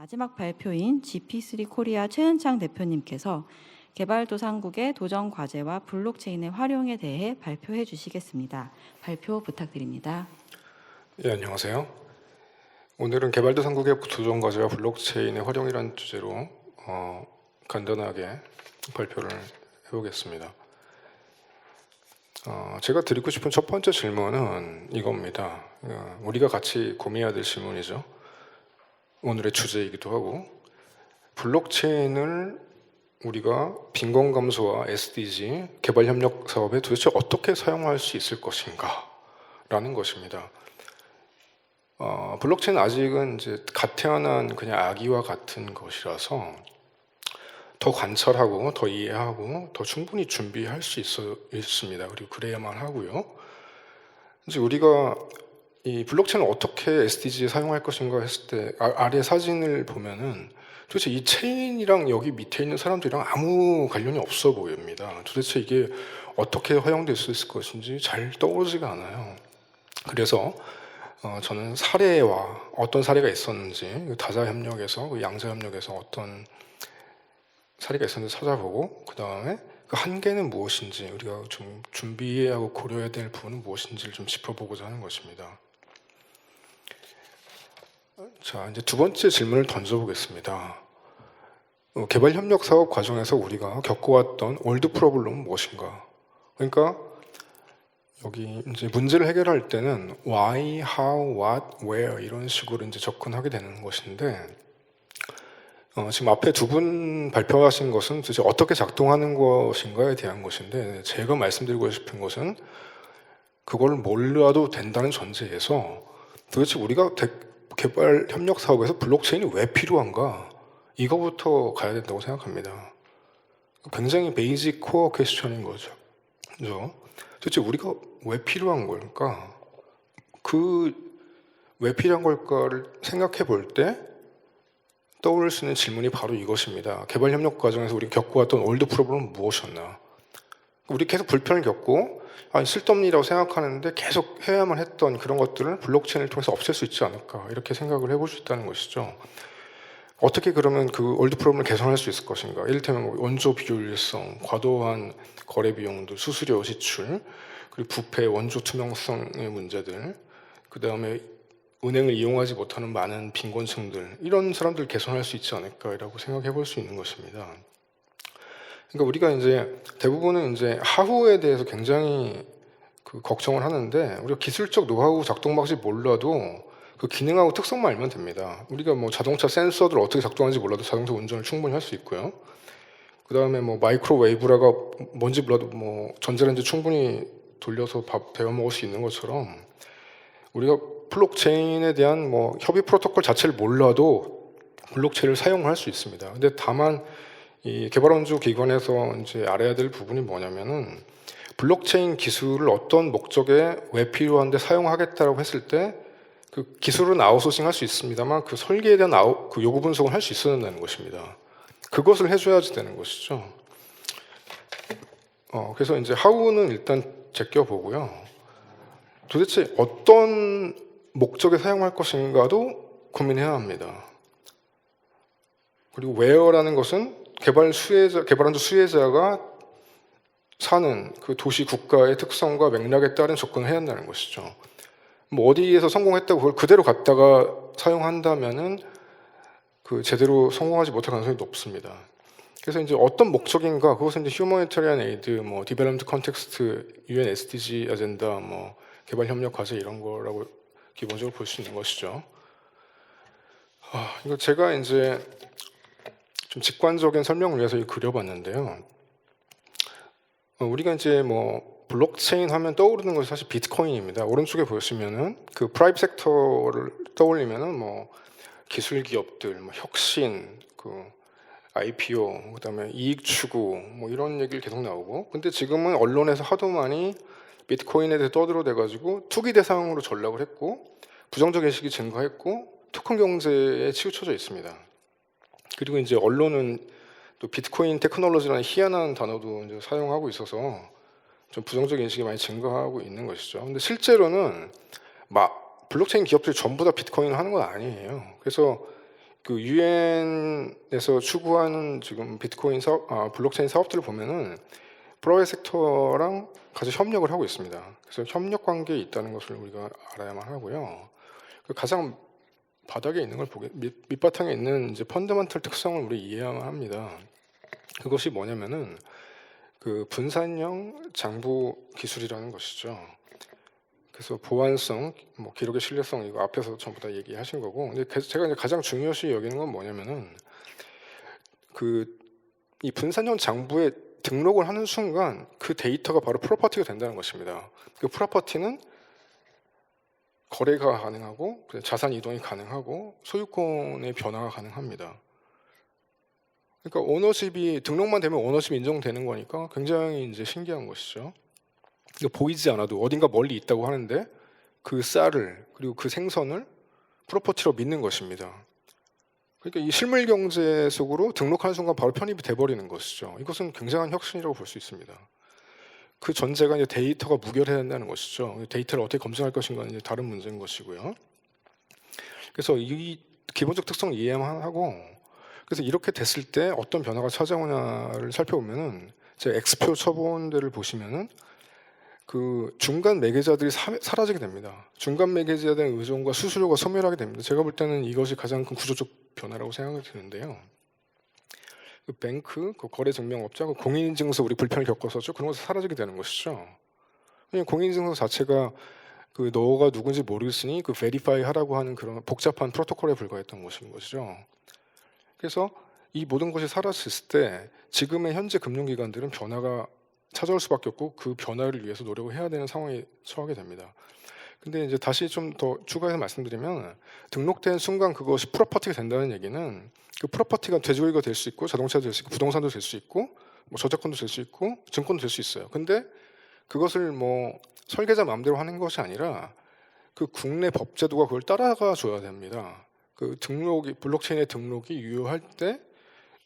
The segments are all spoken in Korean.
마지막 발표인 GP3 코리아 최은창 대표님께서 개발도상국의 도전 과제와 블록체인의 활용에 대해 발표해 주시겠습니다. 발표 부탁드립니다. 예, 안녕하세요. 오늘은 개발도상국의 도전 과제와 블록체인의 활용이라는 주제로 간단하게 발표를 해보겠습니다. 제가 드리고 싶은 첫 번째 질문은 이겁니다. 우리가 같이 고민해야 될 질문이죠. 오늘의 주제이기도 하고, 블록체인을 우리가 빈곤감소와 SDG 개발협력 사업에 도대체 어떻게 사용할 수 있을 것인가 라는 것입니다. 블록체인은 아직은 이제 갓 태어난 그냥 아기와 같은 것이라서 더 관찰하고 더 이해하고 더 충분히 준비할 수 있습니다. 그리고 그래야만 하고요. 이제 우리가 이 블록체인을 어떻게 SDG에 사용할 것인가 했을 때 아래 사진을 보면은 도대체 이 체인이랑 여기 밑에 있는 사람들이랑 아무 관련이 없어 보입니다. 도대체 이게 어떻게 활용될 수 있을 것인지 잘 떠오르지가 않아요. 그래서 저는 사례와 어떤 사례가 있었는지 다자협력에서 양자협력에서 어떤 사례가 있었는지 찾아보고 그 다음에 그 한계는 무엇인지 우리가 좀 준비하고 고려해야 될 부분은 무엇인지를 좀 짚어보고자 하는 것입니다. 자, 이제 두 번째 질문을 던져보겠습니다. 개발협력 사업 과정에서 우리가 겪어왔던 올드 프로블럼은 무엇인가? 그러니까 여기 이제 문제를 해결할 때는 why, how, what, where 이런 식으로 이제 접근하게 되는 것인데 지금 앞에 두 분 발표하신 것은 도대체 어떻게 작동하는 것인가에 대한 것인데 제가 말씀드리고 싶은 것은 그걸 몰라도 된다는 전제에서 도대체 우리가 개발 협력 사업에서 블록체인이 왜 필요한가 이거부터 가야 된다고 생각합니다. 굉장히 베이직 코어 퀘스천인 거죠. 그죠? 도대체 우리가 왜 필요한 걸까? 왜 필요한 걸까를 생각해 볼 때 떠오를 수 있는 질문이 바로 이것입니다. 개발 협력 과정에서 우리가 겪어왔던 올드 프로블럼은 무엇이었나? 우리 계속 불편을 겪고 쓸데없는 일이라고 생각하는데 계속 해야만 했던 그런 것들을 블록체인을 통해서 없앨 수 있지 않을까 이렇게 생각을 해볼 수 있다는 것이죠. 어떻게 그러면 그 올드 프로블럼을 개선할 수 있을 것인가? 이를테면 원조 비효율성, 과도한 거래 비용들, 수수료 지출, 그리고 부패, 원조 투명성의 문제들, 그 다음에 은행을 이용하지 못하는 많은 빈곤층들 이런 사람들 개선할 수 있지 않을까라고 생각해 볼 수 있는 것입니다. 그러니까 우리가 이제 대부분은 이제 하후에 대해서 굉장히 걱정을 하는데 우리가 기술적 노하우 작동 방식 몰라도 그 기능하고 특성만 알면 됩니다. 우리가 뭐 자동차 센서들 어떻게 작동하는지 몰라도 자동차 운전을 충분히 할 수 있고요. 그 다음에 뭐 마이크로웨이브라가 뭔지 몰라도 뭐 전자레인지 충분히 돌려서 밥 데워 먹을 수 있는 것처럼 우리가 블록체인에 대한 뭐 협의 프로토콜 자체를 몰라도 블록체인을 사용할 수 있습니다. 근데 다만 이 개발원주 기관에서 이제 알아야 될 부분이 뭐냐면은 블록체인 기술을 어떤 목적에 왜 필요한데 사용하겠다라고 했을 때 그 기술은 아웃소싱 할 수 있습니다만 그 설계에 대한 그 요구 분석을 할 수 있어야 된다는 것입니다. 그것을 해줘야지 되는 것이죠. 그래서 이제 하우는 일단 제껴보고요. 도대체 어떤 목적에 사용할 것인가도 고민해야 합니다. 그리고 where라는 것은 개발원주 수혜자가 사는 그 도시 국가의 특성과 맥락에 따른 접근을 해야 한다는 것이죠. 뭐 어디에서 성공했다고 그걸 그대로 갖다가 사용한다면은 그 제대로 성공하지 못할 가능성이 높습니다. 그래서 이제 어떤 목적인가 그것은 이제 휴머니터리안 에이드, 뭐 디벨롭먼트 컨텍스트, UN SDG 아젠다, 뭐 개발 협력 과제 이런 거라고 기본적으로 볼 수 있는 것이죠. 이거 제가 이제 좀 직관적인 설명을 위해서 그려봤는데요. 우리가 이제 뭐 블록체인 하면 떠오르는 것이 사실 비트코인입니다. 오른쪽에 보시면은 그 프라이빗 섹터를 떠올리면은 뭐 기술 기업들, 뭐 혁신, 그 IPO, 그다음에 이익 추구 뭐 이런 얘기를 계속 나오고. 근데 지금은 언론에서 하도 많이 비트코인에 대해서 떠들어대가지고 투기 대상으로 전락을 했고 부정적 인식이 증가했고 토큰 경제에 치우쳐져 있습니다. 그리고 이제 언론은 또 비트코인 테크놀로지라는 희한한 단어도 이제 사용하고 있어서 좀 부정적 인식이 많이 증가하고 있는 것이죠. 근데 실제로는 블록체인 기업들이 전부 다 비트코인을 하는 건 아니에요. 그래서 그 유엔에서 추구하는 지금 비트코인 블록체인 사업들을 보면은 프라이빗 섹터랑 같이 협력을 하고 있습니다. 그래서 협력 관계에 있다는 것을 우리가 알아야만 하고요. 그 가장 바닥에 있는 걸 밑바탕에 있는 이제 펀더멘털 특성을 우리 이해해야만 합니다. 그것이 뭐냐면은 그 분산형 장부 기술이라는 것이죠. 그래서 보안성, 뭐 기록의 신뢰성 이거 앞에서 전부 다 얘기하신 거고, 근데 제가 이제 가장 중요시 여기는 건 뭐냐면은 그 이 분산형 장부에 등록을 하는 순간 그 데이터가 바로 프로퍼티가 된다는 것입니다. 그 프로퍼티는 거래가 가능하고 자산 이동이 가능하고 소유권의 변화가 가능합니다. 그러니까 오너십이 등록만 되면 오너십이 인정되는 거니까 굉장히 이제 신기한 것이죠. 보이지 않아도 어딘가 멀리 있다고 하는데 그 쌀을 그리고 그 생선을 프로퍼티로 믿는 것입니다. 그러니까 이 실물 경제 속으로 등록하는 순간 바로 편입이 돼버리는 것이죠. 이것은 굉장한 혁신이라고 볼 수 있습니다. 그 전제가 이제 데이터가 무결해야 된다는 것이죠. 데이터를 어떻게 검증할 것인가는 이제 다른 문제인 것이고요. 그래서 이 기본적 특성을 이해만 하고, 그래서 이렇게 됐을 때 어떤 변화가 찾아오냐를 살펴보면은 제가 X표 쳐본 데를 보시면은 그 중간 매개자들이 사라지게 됩니다. 중간 매개자에 대한 의존과 수수료가 소멸하게 됩니다. 제가 볼 때는 이것이 가장 큰 구조적 변화라고 생각이 드는데요. 그 뱅크, 그 거래 증명업자, 그 공인인증서 우리 불편을 겪었었죠. 그런 것이 사라지게 되는 것이죠. 그냥 공인인증서 자체가 그 너가 누군지 모르겠으니 그 베리파이 하라고 하는 그런 복잡한 프로토콜에 불과했던 것인 것이죠. 그래서 이 모든 것이 사라졌을 때 지금의 현재 금융기관들은 변화가 찾아올 수밖에 없고 그 변화를 위해서 노력을 해야 되는 상황에 처하게 됩니다. 근데 이제 다시 좀 더 추가해서 말씀드리면 등록된 순간 그것이 프로퍼티가 된다는 얘기는 그 프로퍼티가 돼지고기가 될 수 있고 자동차도 될 수 있고 부동산도 될 수 있고 뭐 저작권도 될 수 있고 증권도 될 수 있어요. 근데 그것을 뭐 설계자 마음대로 하는 것이 아니라 그 국내 법제도가 그걸 따라가 줘야 됩니다. 그 등록이 블록체인의 등록이 유효할 때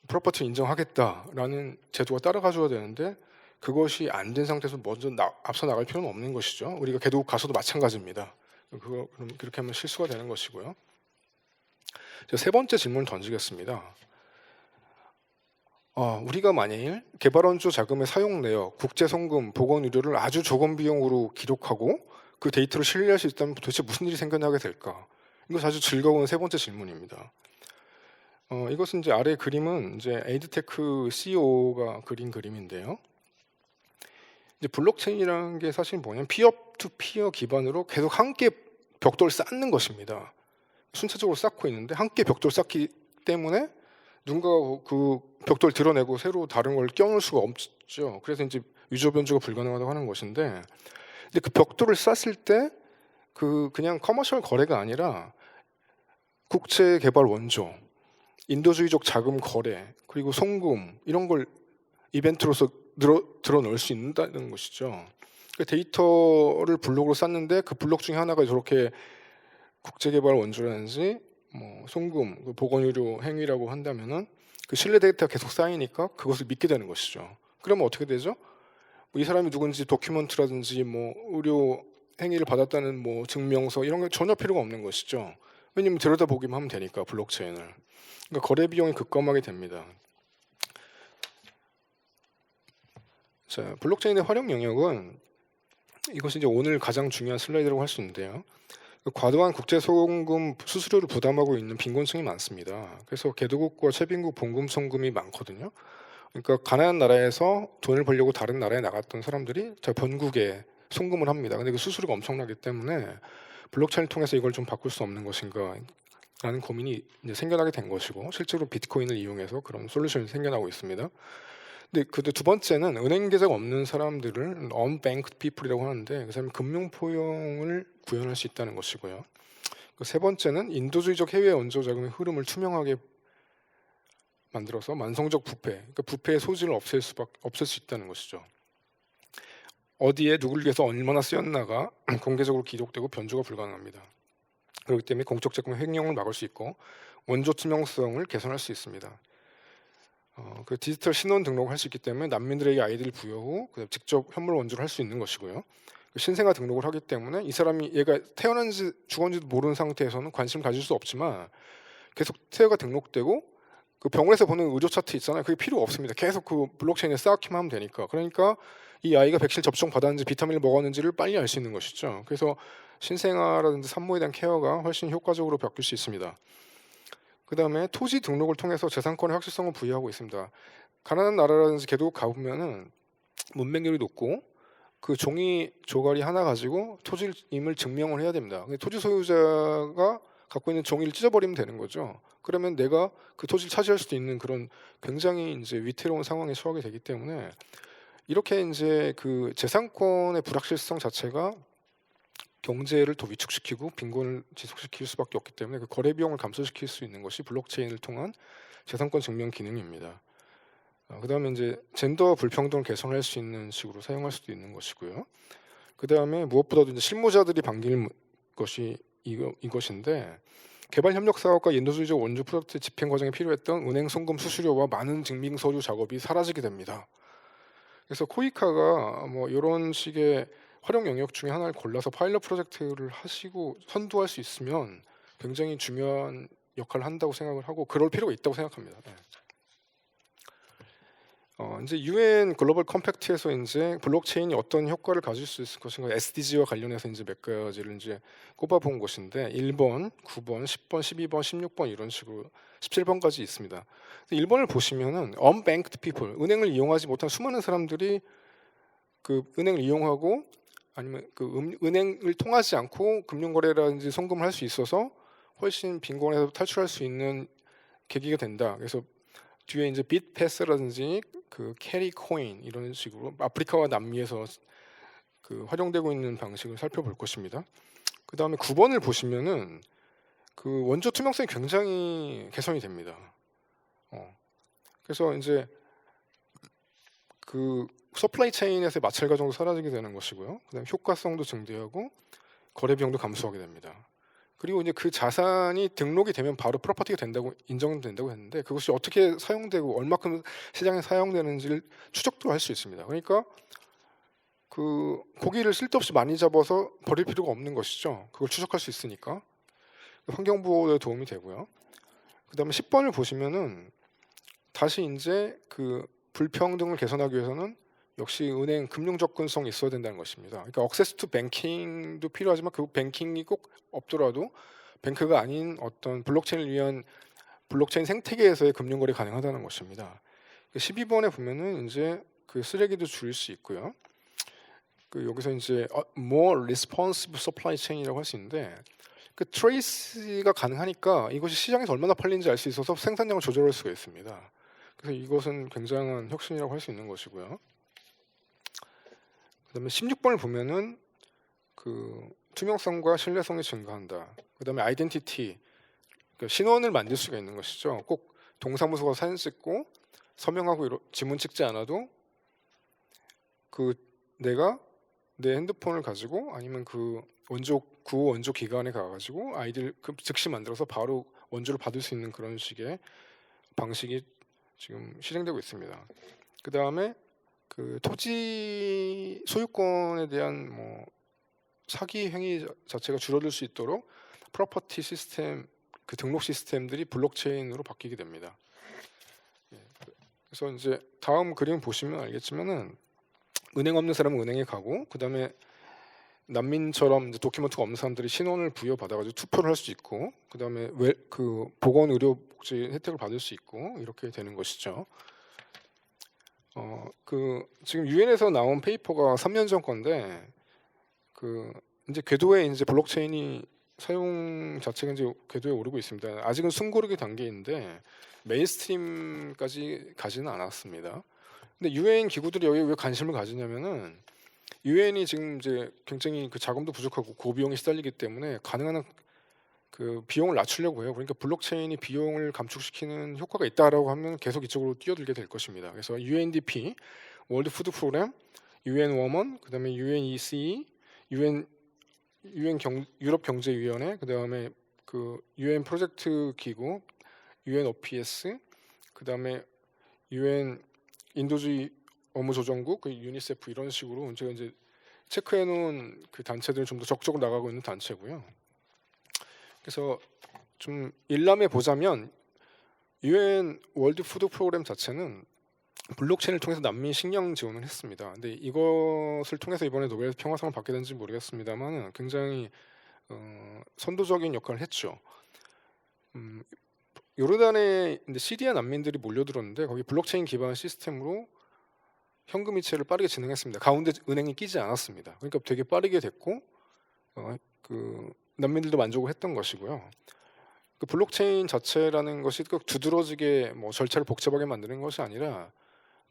프로퍼티 인정하겠다라는 제도가 따라가 줘야 되는데 그것이 안 된 상태에서 먼저 앞서 나갈 필요는 없는 것이죠. 우리가 개도국 가서도 마찬가지입니다. 그럼 그렇게 하면 실수가 되는 것이고요. 세 번째 질문을 던지겠습니다. 우리가 만일 개발원조 자금의 사용 내역, 국제 송금, 보건 의료를 아주 적은 비용으로 기록하고 그 데이터를 신뢰할 수 있다면 도대체 무슨 일이 생겨나게 될까? 이거 아주 즐거운 세 번째 질문입니다. 이것은 이제 아래 그림은 이제 에이드테크 CEO가 그린 그림인데요. 이제 블록체인이라는 게 사실 뭐냐면 피어 투 피어 기반으로 계속 함께 벽돌을 쌓는 것입니다. 순차적으로 쌓고 있는데 함께 벽돌 쌓기 때문에 누군가가 그 벽돌 드러내고 새로 다른 걸 껴놓을 수가 없죠. 그래서 이제 유저 변조가 불가능하다고 하는 것인데, 근데 그 벽돌을 쌓을 때 그냥 커머셜 거래가 아니라 국제 개발 원조, 인도주의적 자금 거래, 그리고 송금 이런 걸 이벤트로서 드러 넣을 수 있다는 것이죠. 그 데이터를 블록으로 쌓는데 그 블록 중에 하나가 저렇게 국제개발 원조라든지 뭐 송금, 그 보건의료 행위라고 한다면은 그 신뢰 데이터가 계속 쌓이니까 그것을 믿게 되는 것이죠. 그러면 어떻게 되죠? 이 사람이 누군지 도큐먼트라든지 뭐 의료 행위를 받았다는 뭐 증명서 이런 게 전혀 필요가 없는 것이죠. 왜냐면 들여다보기만 하면 되니까 블록체인을. 그러니까 거래 비용이 급감하게 됩니다. 자, 블록체인의 활용 영역은 이것이 이제 오늘 가장 중요한 슬라이드라고 할 수 있는데요. 과도한 국제 송금 수수료를 부담하고 있는 빈곤층이 많습니다. 그래서 개도국과 최빈국 봉금 송금이 많거든요. 그러니까 가난한 나라에서 돈을 벌려고 다른 나라에 나갔던 사람들이 본국에 송금을 합니다. 근데 그 수수료가 엄청나기 때문에 블록체인을 통해서 이걸 좀 바꿀 수 없는 것인가 라는 고민이 이제 생겨나게 된 것이고, 실제로 비트코인을 이용해서 그런 솔루션이 생겨나고 있습니다. 근데 두 번째는 은행 계좌가 없는 사람들을 unbanked people이라고 하는데 그 사람이 금융 포용을 구현할 수 있다는 것이고요. 세 번째는 인도주의적 해외 원조 자금의 흐름을 투명하게 만들어서 만성적 부패, 그러니까 부패의 소지를 없앨 수 있다는 것이죠. 어디에 누구를 위해서 얼마나 쓰였나가 공개적으로 기록되고 변조가 불가능합니다. 그렇기 때문에 공적 자금의 횡령을 막을 수 있고 원조 투명성을 개선할 수 있습니다. 그 디지털 신원 등록을 할 수 있기 때문에 난민들에게 아이디를 부여 후 직접 현물 원조를 할 수 있는 것이고요. 신생아 등록을 하기 때문에 이 사람이 얘가 태어난지 죽었는지도 모르는 상태에서는 관심을 가질 수 없지만 계속 태아가 등록되고 그 병원에서 보는 의료 차트 있잖아요. 그게 필요가 없습니다. 계속 그 블록체인에 쌓기만 하면 되니까. 그러니까 이 아이가 백신 접종 받았는지 비타민을 먹었는지를 빨리 알 수 있는 것이죠. 그래서 신생아라든지 산모에 대한 케어가 훨씬 효과적으로 바뀔 수 있습니다. 그 다음에 토지 등록을 통해서 재산권의 확실성을 부여하고 있습니다. 가난한 나라라든지 개도국 가보면은 문맹률이 높고 그 종이 조각이 하나 가지고 토지임을 증명을 해야 됩니다. 근데 토지 소유자가 갖고 있는 종이를 찢어버리면 되는 거죠. 그러면 내가 그 토지를 차지할 수도 있는 그런 굉장히 이제 위태로운 상황에 처하게 되기 때문에 이렇게 이제 그 재산권의 불확실성 자체가 경제를 더 위축시키고 빈곤을 지속시킬 수밖에 없기 때문에 그 거래 비용을 감소시킬 수 있는 것이 블록체인을 통한 재산권 증명 기능입니다. 그다음에 이제 젠더 불평등을 개선할 수 있는 식으로 사용할 수도 있는 것이고요. 그다음에 무엇보다도 이제 실무자들이 반길 것이 이것인데 개발 협력 사업과 인도주의적 원조 프로젝트 집행 과정에 필요했던 은행 송금 수수료와 많은 증빙 서류 작업이 사라지게 됩니다. 그래서 코이카가 뭐 이런 식의 활용 영역 중에 하나를 골라서 파일럿 프로젝트를 하시고 선두할 수 있으면 굉장히 중요한 역할을 한다고 생각을 하고 그럴 필요가 있다고 생각합니다. 네. 이제 UN 글로벌 컴팩트에서 이제 블록체인이 어떤 효과를 가질 수 있을 것인가 SDG와 관련해서 이제 몇 가지를 이제 꼽아본 것인데 1번, 9번, 10번, 12번, 16번 이런 식으로 17번까지 있습니다. 1번을 보시면은 unbanked people, 은행을 이용하지 못한 수많은 사람들이 그 은행을 이용하고 아니면 그 은행을 통하지 않고 금융거래라든지 송금을 할 수 있어서 훨씬 빈곤에서 탈출할 수 있는 계기가 된다. 그래서 뒤에 이제 빗패스라든지 그 캐리 코인 이런 식으로 아프리카와 남미에서 그 활용되고 있는 방식을 살펴볼 것입니다. 그 다음에 9번을 보시면은 그 원조 투명성이 굉장히 개선이 됩니다. 그래서 이제 그 서플라이 체인에서의 마찰 과정도 사라지게 되는 것이고요. 그다음에 효과성도 증대하고 거래 비용도 감소하게 됩니다. 그리고 이제 그 자산이 등록이 되면 바로 프로퍼티가 된다고 인정된다고 했는데 그것이 어떻게 사용되고 얼마큼 시장에 사용되는지를 추적도 할 수 있습니다. 그러니까 그 고기를 쓸데없이 많이 잡아서 버릴 필요가 없는 것이죠. 그걸 추적할 수 있으니까 환경 보호에 도움이 되고요. 그다음에 10번을 보시면은 다시 이제 그 불평등을 개선하기 위해서는 역시 은행 금융 접근성이 있어야 된다는 것입니다. 그러니까 액세스 투 뱅킹도 필요하지만 그 뱅킹이 꼭 없더라도 뱅크가 아닌 어떤 블록체인을 위한 블록체인 생태계에서의 금융 거래 가능하다는 것입니다. 12번에 보면은 이제 그 쓰레기도 줄일 수 있고요. 그 여기서 이제 more responsive supply chain이라고 할 수 있는데 그 트레이스가 가능하니까 이것이 시장에서 얼마나 팔리는지 알 수 있어서 생산량을 조절할 수가 있습니다. 그래서 이것은 굉장한 혁신이라고 할 수 있는 것이고요. 그다음에 16번을 보면은 그 투명성과 신뢰성이 증가한다. 그다음에 아이덴티티, 그러니까 신원을 만들 수가 있는 것이죠. 꼭 동사무소가 사진 찍고 서명하고 지문 찍지 않아도 그 내가 내 핸드폰을 가지고 아니면 그 구호 원조 기관에 가가지고 아이디를 즉시 만들어서 바로 원조를 받을 수 있는 그런 식의 방식이 지금 실행되고 있습니다. 그 다음에 그 토지 소유권에 대한 뭐 사기 행위 자체가 줄어들 수 있도록 프로퍼티 시스템, 그 등록 시스템들이 블록체인으로 바뀌게 됩니다. 그래서 이제 다음 그림 보시면 알겠지만은 은행 없는 사람은 은행에 가고 그 다음에 난민처럼 이제 도큐멘트가 없는 사람들이 신원을 부여받아가지고 투표를 할 수 있고 그 다음에 그 보건의료복지 혜택을 받을 수 있고 이렇게 되는 것이죠. 그 지금 유엔에서 나온 페이퍼가 3년 전 건데 그 이제 궤도에 이제 블록체인이 사용 자체가 이제 궤도에 오르고 있습니다. 아직은 숨고르기 단계인데 메인스트림까지 가지는 않았습니다. 근데 유엔 기구들이 여기에 왜 관심을 가지냐면은 유엔이 지금 이제 굉장히 그 자금도 부족하고 고비용에 시달리기 때문에 가능한 한 그 비용을 낮추려고 해요. 그러니까 블록체인이 비용을 감축시키는 효과가 있다라고 하면 계속 이쪽으로 뛰어들게 될 것입니다. 그래서 UNDP, 월드 푸드 프로그램, UN 워먼, 그다음에 UNECE, 유럽 경제위원회, 그다음에 그 UN 프로젝트 기구, UNOPS, 그다음에 UN 인도주의 업무조정국, 그 유니세프 이런 식으로 제가 이제 체크해 놓은 그 단체들은 좀 더 적극적으로 나가고 있는 단체고요. 그래서 좀 일람해 보자면 UN 월드 푸드 프로그램 자체는 블록체인을 통해서 난민 식량 지원을 했습니다. 근데 이것을 통해서 이번에 노벨 평화상을 받게 된지 모르겠습니다만 굉장히 선도적인 역할을 했죠. 요르단에 이제 시리아 난민들이 몰려들었는데 거기 블록체인 기반 시스템으로 현금 이체를 빠르게 진행했습니다. 가운데 은행이 끼지 않았습니다. 그러니까 되게 빠르게 됐고 그 난민들도 만족을 했던 것이고요. 그 블록체인 자체라는 것이 꼭 두드러지게 뭐 절차를 복잡하게 만드는 것이 아니라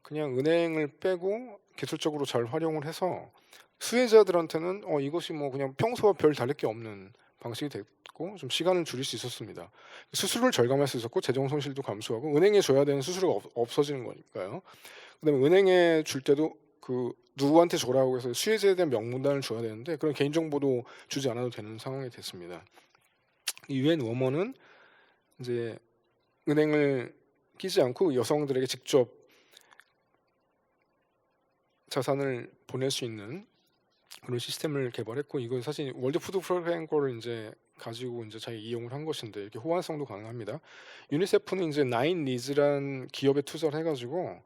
그냥 은행을 빼고 기술적으로 잘 활용을 해서 수혜자들한테는 이것이 뭐 그냥 평소와 별 다를 게 없는 방식이 됐고 좀 시간을 줄일 수 있었습니다. 수수료를 절감할 수 있었고 재정 손실도 감소하고 은행에 줘야 되는 수수료가 없어지는 거니까요. 그다음에 은행에 줄 때도 그 누구한테 줘라고 해서 수혜자에 대한 명문단을 줘야 되는데 그런 개인정보도 주지 않아도 되는 상황이 됐습니다. 이 UN 워머는 이제 은행을 끼지 않고 여성들에게 직접 자산을 보낼 수 있는 그런 시스템을 개발했고 이건 사실 월드 푸드 프로그램 거를 이제 가지고 이제 잘 이용을 한 것인데 이렇게 호환성도 가능합니다. 유니세프는 이제 나인니즈란 기업에 투자를 해가지고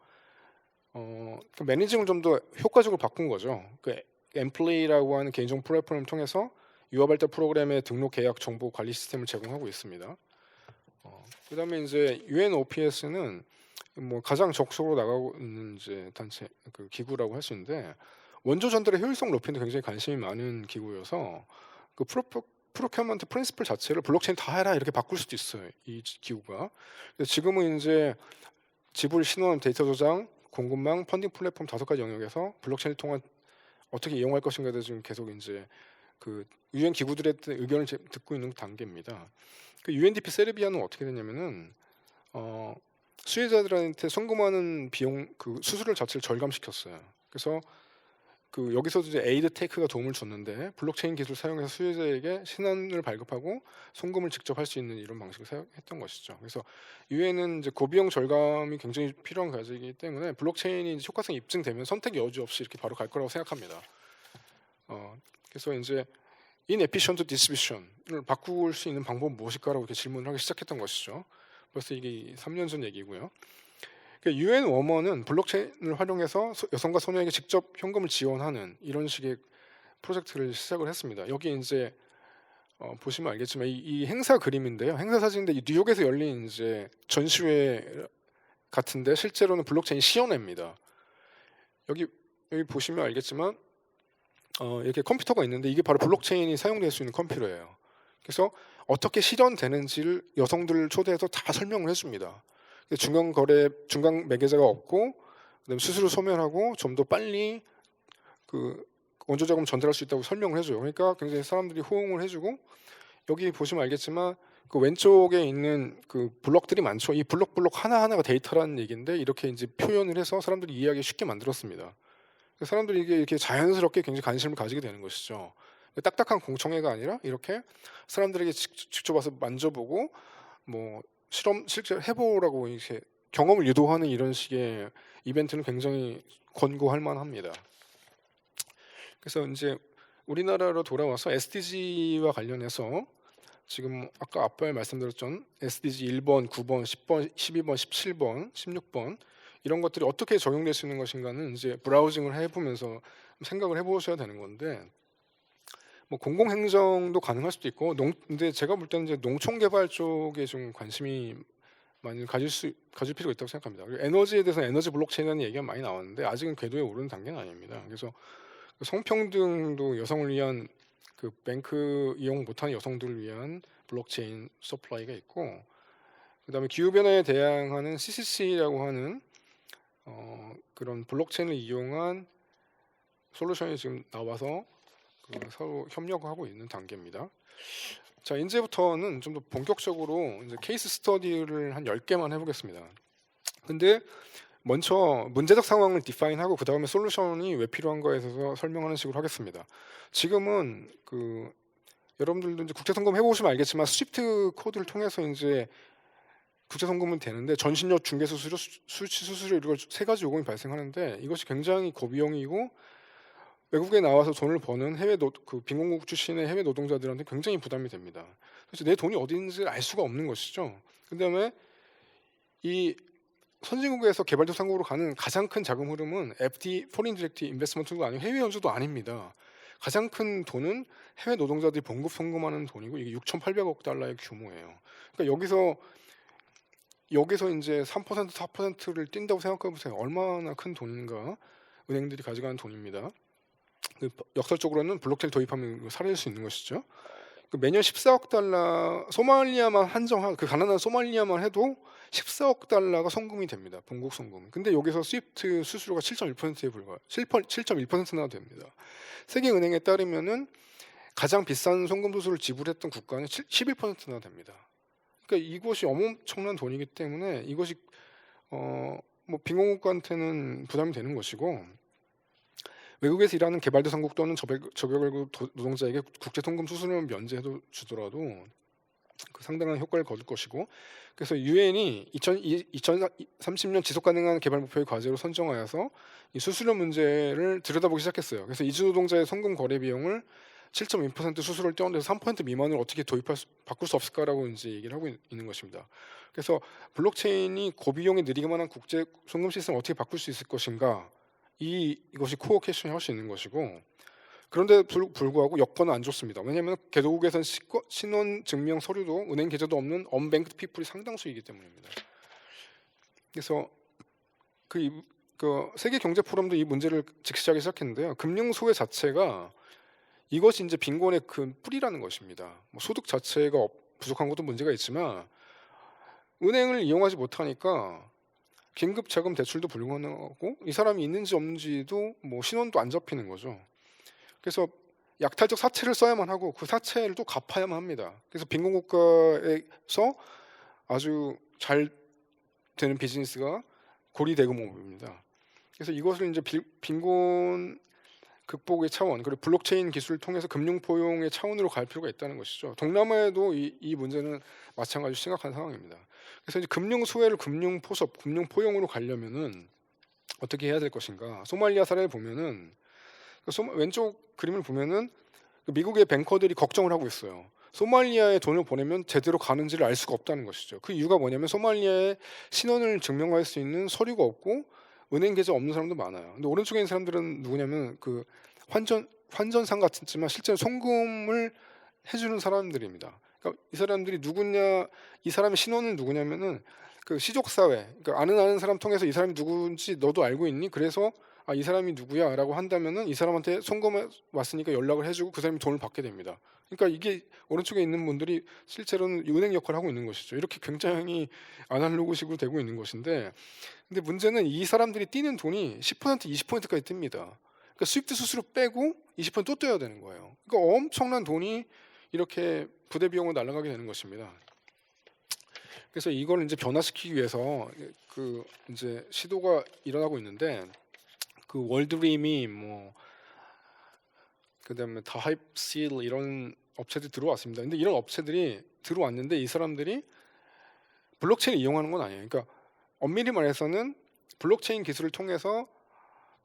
그 매니징을 좀 더 효과적으로 바꾼 거죠. 그 엠플레이라고 하는 개인정보 플랫폼을 통해서 유아발달 프로그램의 등록 계약 정보 관리 시스템을 제공하고 있습니다. 그다음에 이제 UNOPS는 뭐 가장 적극적으로 나가고 있는 이제 단체 그 기구라고 할 수 있는데 원조 전달의 효율성 높이는 데 굉장히 관심이 많은 기구여서 그 프로큐어먼트 프린시플 자체를 블록체인 다 해라 이렇게 바꿀 수도 있어요. 이 기구가. 지금은 이제 지불 신원, 데이터 저장, 공급망, 펀딩 플랫폼 5가지 영역에서 블록체인을 통한 어떻게 이용할 것인가에 대해서 지금 계속 이제 그 UN 기구들의 의견을 듣고 있는 단계입니다. 그 UNDP 세르비아는 어떻게 되냐면은 수혜자들한테 송금하는 비용 그 수수료 자체를 절감시켰어요. 그래서 그 여기서도 이제 에이드 테이크가 도움을 줬는데 블록체인 기술 사용해서 수혜자에게 신안을 발급하고 송금을 직접 할 수 있는 이런 방식을 사용했던 것이죠. 그래서 유엔은 이제 고비용 절감이 굉장히 필요한 과제이기 때문에 블록체인이 이제 효과성이 입증되면 선택 여지 없이 이렇게 바로 갈 거라고 생각합니다. 그래서 이제 inefficient distribution을 바꿀 수 있는 방법은 무엇일까라고 이렇게 질문을 하기 시작했던 것이죠. 벌써 이게 3년 전 얘기고요. UN 워머는 블록체인을 활용해서 여성과 소녀에게 직접 현금을 지원하는 이런 식의 프로젝트를 시작을 했습니다. 여기 이제 보시면 알겠지만 이 행사 그림인데요. 행사 사진인데 뉴욕에서 열린 이제 전시회 같은데 실제로는 블록체인 시연회입니다. 여기 보시면 알겠지만 이렇게 컴퓨터가 있는데 이게 바로 블록체인이 사용될 수 있는 컴퓨터예요. 그래서 어떻게 실현되는지를 여성들을 초대해서 다 설명을 해줍니다. 중간 매개자가 없고 그다음에 수수료 소멸하고 좀 더 빨리 그 원조 자금 전달할 수 있다고 설명을 해줘요. 그러니까 굉장히 사람들이 호응을 해주고 여기 보시면 알겠지만 그 왼쪽에 있는 그 블록들이 많죠. 이 블록 하나하나가 데이터라는 얘기인데 이렇게 이제 표현을 해서 사람들이 이해하기 쉽게 만들었습니다. 사람들이 이게 이렇게 자연스럽게 굉장히 관심을 가지게 되는 것이죠. 딱딱한 공청회가 아니라 이렇게 사람들에게 직접 와서 만져보고 뭐 실제 해보라고 이렇게 경험을 유도하는 이런 식의 이벤트는 굉장히 권고할 만합니다. 그래서 이제 우리나라로 돌아와서 SDG와 관련해서 지금 아까 앞에 말씀드렸던 SDG 1번, 9번, 10번, 12번, 17번, 16번 이런 것들이 어떻게 적용될 수 있는 것인가는 이제 브라우징을 해보면서 생각을 해보셔야 되는 건데 뭐 공공행정도 가능할 수도 있고 근데 제가 볼 때는 이제 농촌개발 쪽에 좀 관심이 많이 가질 필요가 있다고 생각합니다. 그리고 에너지에 대해서 에너지 블록체인이라는 얘기가 많이 나왔는데 아직은 궤도에 오르는 단계는 아닙니다. 그래서 성평등도 여성을 위한 그 뱅크 이용 못하는 여성들을 위한 블록체인 서플라이가 있고 그다음에 기후변화에 대항하는 CCC라고 하는 그런 블록체인을 이용한 솔루션이 지금 나와서 서로 협력하고 있는 단계입니다. 자, 이제부터는 좀 더 본격적으로 이제 케이스 스터디를 한 10개만 해보겠습니다. 근데 먼저 문제적 상황을 디파인하고 그 다음에 솔루션이 왜 필요한가에 대해서 설명하는 식으로 하겠습니다. 지금은 그 여러분들도 이제 국제송금 해보시면 알겠지만 스위프트 코드를 통해서 이제 국제송금은 되는데 전신료, 중개수수료, 수취수수료 이런 3가지 요금이 발생하는데 이것이 굉장히 고비용이고 외국에 나와서 돈을 버는 그 빈곤국 출신의 해외 노동자들한테 굉장히 부담이 됩니다. 그래서 내 돈이 어디 있는지 알 수가 없는 것이죠. 그다음에 이 선진국에서 개발도상국으로 가는 가장 큰 자금 흐름은 FD, Foreign Direct Investment가 아니고 해외 연수도 아닙니다. 가장 큰 돈은 해외 노동자들이 봉급 송금하는 돈이고 이게 6,800억 달러의 규모예요. 그러니까 여기서 이제 3% 4%를 뛴다고 생각해 보세요. 얼마나 큰 돈인가? 은행들이 가져가는 돈입니다. 역설적으로는 블록체인 도입하면 사라질 수 있는 것이죠. 매년 14억 달러, 소말리아만 한정한 그 가난한 소말리아만 해도 14억 달러가 송금이 됩니다. 본국 송금. 근데 여기서 스위프트 수수료가 7.1%에 불과해요. 7.1%나 됩니다. 세계은행에 따르면은 가장 비싼 송금 수수료를 지불했던 국가는 11%나 됩니다. 그러니까 이것이 엄청난 돈이기 때문에 이것이 뭐 빈곤국가한테는 부담이 되는 것이고, 외국에서 일하는 개발도상국 또는 저개발국 노동자에게 국제 송금 수수료 면제해도 주더라도 그 상당한 효과를 거둘 것이고, 그래서 유엔이 2030년 지속가능한 개발 목표의 과제로 선정하여서 이 수수료 문제를 들여다보기 시작했어요. 그래서 이주 노동자의 송금 거래 비용을 7.2% 수수료를 떼어내서 3% 미만으로 어떻게 바꿀 수 없을까라고 이제 얘기를 하고 있는 것입니다. 그래서 블록체인이 고비용이 느리기만 한 국제 송금 시스템을 어떻게 바꿀 수 있을 것인가, 이것이 코어 퀘스천이 할 수 있는 것이고, 그런데 불구하고 여건은 안 좋습니다. 왜냐하면 개도국에서는 신원 증명 서류도 은행 계좌도 없는 언뱅크드 피플이 상당수이기 때문입니다. 그래서 그 세계 경제 포럼도 이 문제를 직시하기 시작했는데요. 금융 소외 자체가 이것이 이제 빈곤의 큰 뿌리라는 것입니다. 뭐 소득 자체가 부족한 것도 문제가 있지만 은행을 이용하지 못하니까 긴급 자금 대출도 불가능하고 이 사람이 있는지 없는지도 뭐 신원도 안 잡히는 거죠. 그래서 약탈적 사채를 써야만 하고 그 사채를 또 갚아야만 합니다. 그래서 빈곤국가에서 아주 잘 되는 비즈니스가 고리대금업입니다. 그래서 이것을 이제 빈곤 극복의 차원, 그리고 블록체인 기술을 통해서 금융 포용의 차원으로 갈 필요가 있다는 것이죠. 동남아에도 이 문제는 마찬가지로 심각한 상황입니다. 그래서 이제 금융 수혜를 금융 포섭, 금융 포용으로 가려면은 어떻게 해야 될 것인가? 소말리아 사례를 보면은 왼쪽 그림을 보면은 미국의 뱅커들이 걱정을 하고 있어요. 소말리아에 돈을 보내면 제대로 가는지를 알 수가 없다는 것이죠. 그 이유가 뭐냐면 소말리아에 신원을 증명할 수 있는 서류가 없고 은행 계좌 없는 사람도 많아요. 근데 오른쪽에 있는 사람들은 누구냐면 그 환전상 같지만 실제로 송금을 해주는 사람들입니다. 그러니까 이 사람들이 누구냐, 이 사람의 신원은 누구냐면은 그 시족사회, 그러니까 아는 사람 통해서 이 사람이 누구인지 너도 알고 있니? 그래서 이 사람이 누구야라고 한다면은 이 사람한테 송금해 왔으니까 연락을 해주고 그 사람이 돈을 받게 됩니다. 그러니까 이게 오른쪽에 있는 분들이 실제로는 은행 역할을 하고 있는 것이죠. 이렇게 굉장히 아날로그식으로 되고 있는 것인데, 근데 문제는 이 사람들이 띄는 돈이 10% 20%까지 띱니다. 그러니까 스위프트 수수료 빼고 20%또 떼야 되는 거예요. 그러니까 엄청난 돈이 이렇게 부대 비용으로 날아가게 되는 것입니다. 그래서 이걸 이제 변화시키기 위해서 그 이제 시도가 일어나고 있는데, 그 월드림이 뭐 그다음에 다하이프실 이런 업체들이 들어왔습니다. 근데 이런 업체들이 들어왔는데 이 사람들이 블록체인을 이용하는 건 아니에요. 그러니까 엄밀히 말해서는 블록체인 기술을 통해서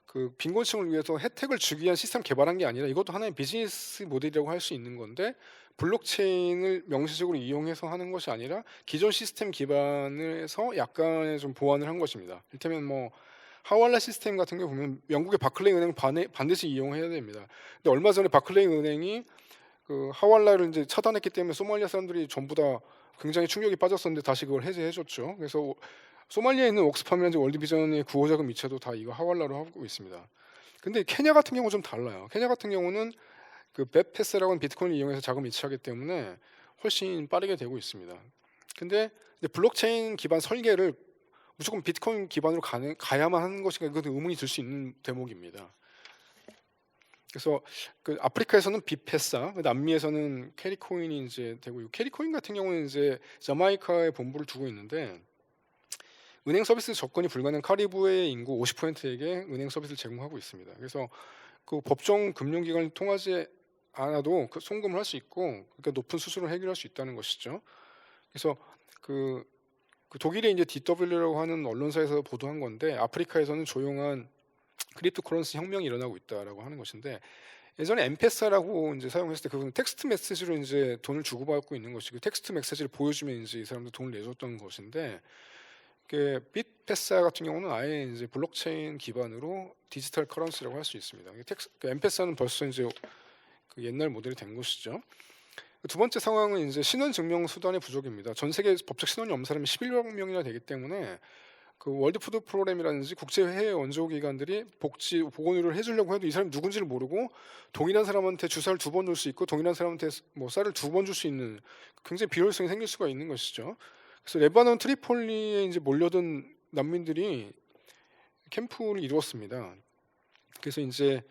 그 빈곤층을 위해서 혜택을 주기 위한 시스템 개발한 게 아니라 이것도 하나의 비즈니스 모델이라고 할 수 있는 건데, 블록체인을 명시적으로 이용해서 하는 것이 아니라 기존 시스템 기반에서 약간의 좀 보완을 한 것입니다. 이를테면 뭐 하왈라 시스템 같은 거 보면 영국의 바클레이 은행 반드시 이용해야 됩니다. 근데 얼마 전에 바클레이 은행이 그 하왈라를 이제 차단했기 때문에 소말리아 사람들이 전부 다 굉장히 충격이 빠졌었는데 다시 그걸 해제해줬죠. 그래서 소말리아에 있는 옥스팜이라든지 월드비전의 구호자금 이체도 다 이거 하왈라로 하고 있습니다. 근데 케냐 같은 경우는 좀 달라요. 케냐 같은 경우는 그 벳패스라고 하는 비트코인을 이용해서 자금 이체하기 때문에 훨씬 빠르게 되고 있습니다. 근데 블록체인 기반 설계를 무조건 비트코인 기반으로 가야만 하는 것인가, 그것도 의문이 들 수 있는 대목입니다. 그래서 그 아프리카에서는 비페사, 남미에서는 캐리코인이 이제 되고, 캐리코인 같은 경우는 이제 자마이카에 본부를 두고 있는데 은행 서비스 접근이 불가능한 카리브해 인구 50%에게 은행 서비스를 제공하고 있습니다. 그래서 그 법정 금융기관을 통하지 않아도 그 송금을 할 수 있고, 그러니까 높은 수수료를 해결할 수 있다는 것이죠. 그래서 그 독일의 이제 DW라고 하는 언론사에서 보도한 건데, 아프리카에서는 조용한 크립토 커런시 혁명이 일어나고 있다라고 하는 것인데, 예전에 엠페사라고 이제 사용했을 때 그건 텍스트 메시지로 이제 돈을 주고받고 있는 것이고, 텍스트 메시지를 보여주면 이제 이 사람들 돈을 내줬던 것인데, 그 빗페사 같은 경우는 아예 이제 블록체인 기반으로 디지털 커런시라고 할 수 있습니다. 그 엠페사는 벌써 이제 그 옛날 모델이 된 것이죠. 두 번째 상황은 이제 신원 증명 수단의 부족입니다. 전 세계 법적 신원이 없는 사람이 11억 명이나 되기 때문에 그 월드 푸드 프로그램이라든지 국제 해외 원조 기관들이 복지 보건의료를 해주려고 해도 이 사람이 누군지를 모르고 동일한 사람한테 주사를 2번 줄 수 있고 동일한 사람한테 뭐 쌀을 2번 줄 수 있는 굉장히 비효율성이 생길 수가 있는 것이죠. 그래서 레바논 트리폴리에 이제 몰려든 난민들이 캠프를 이루었습니다. 그래서 이제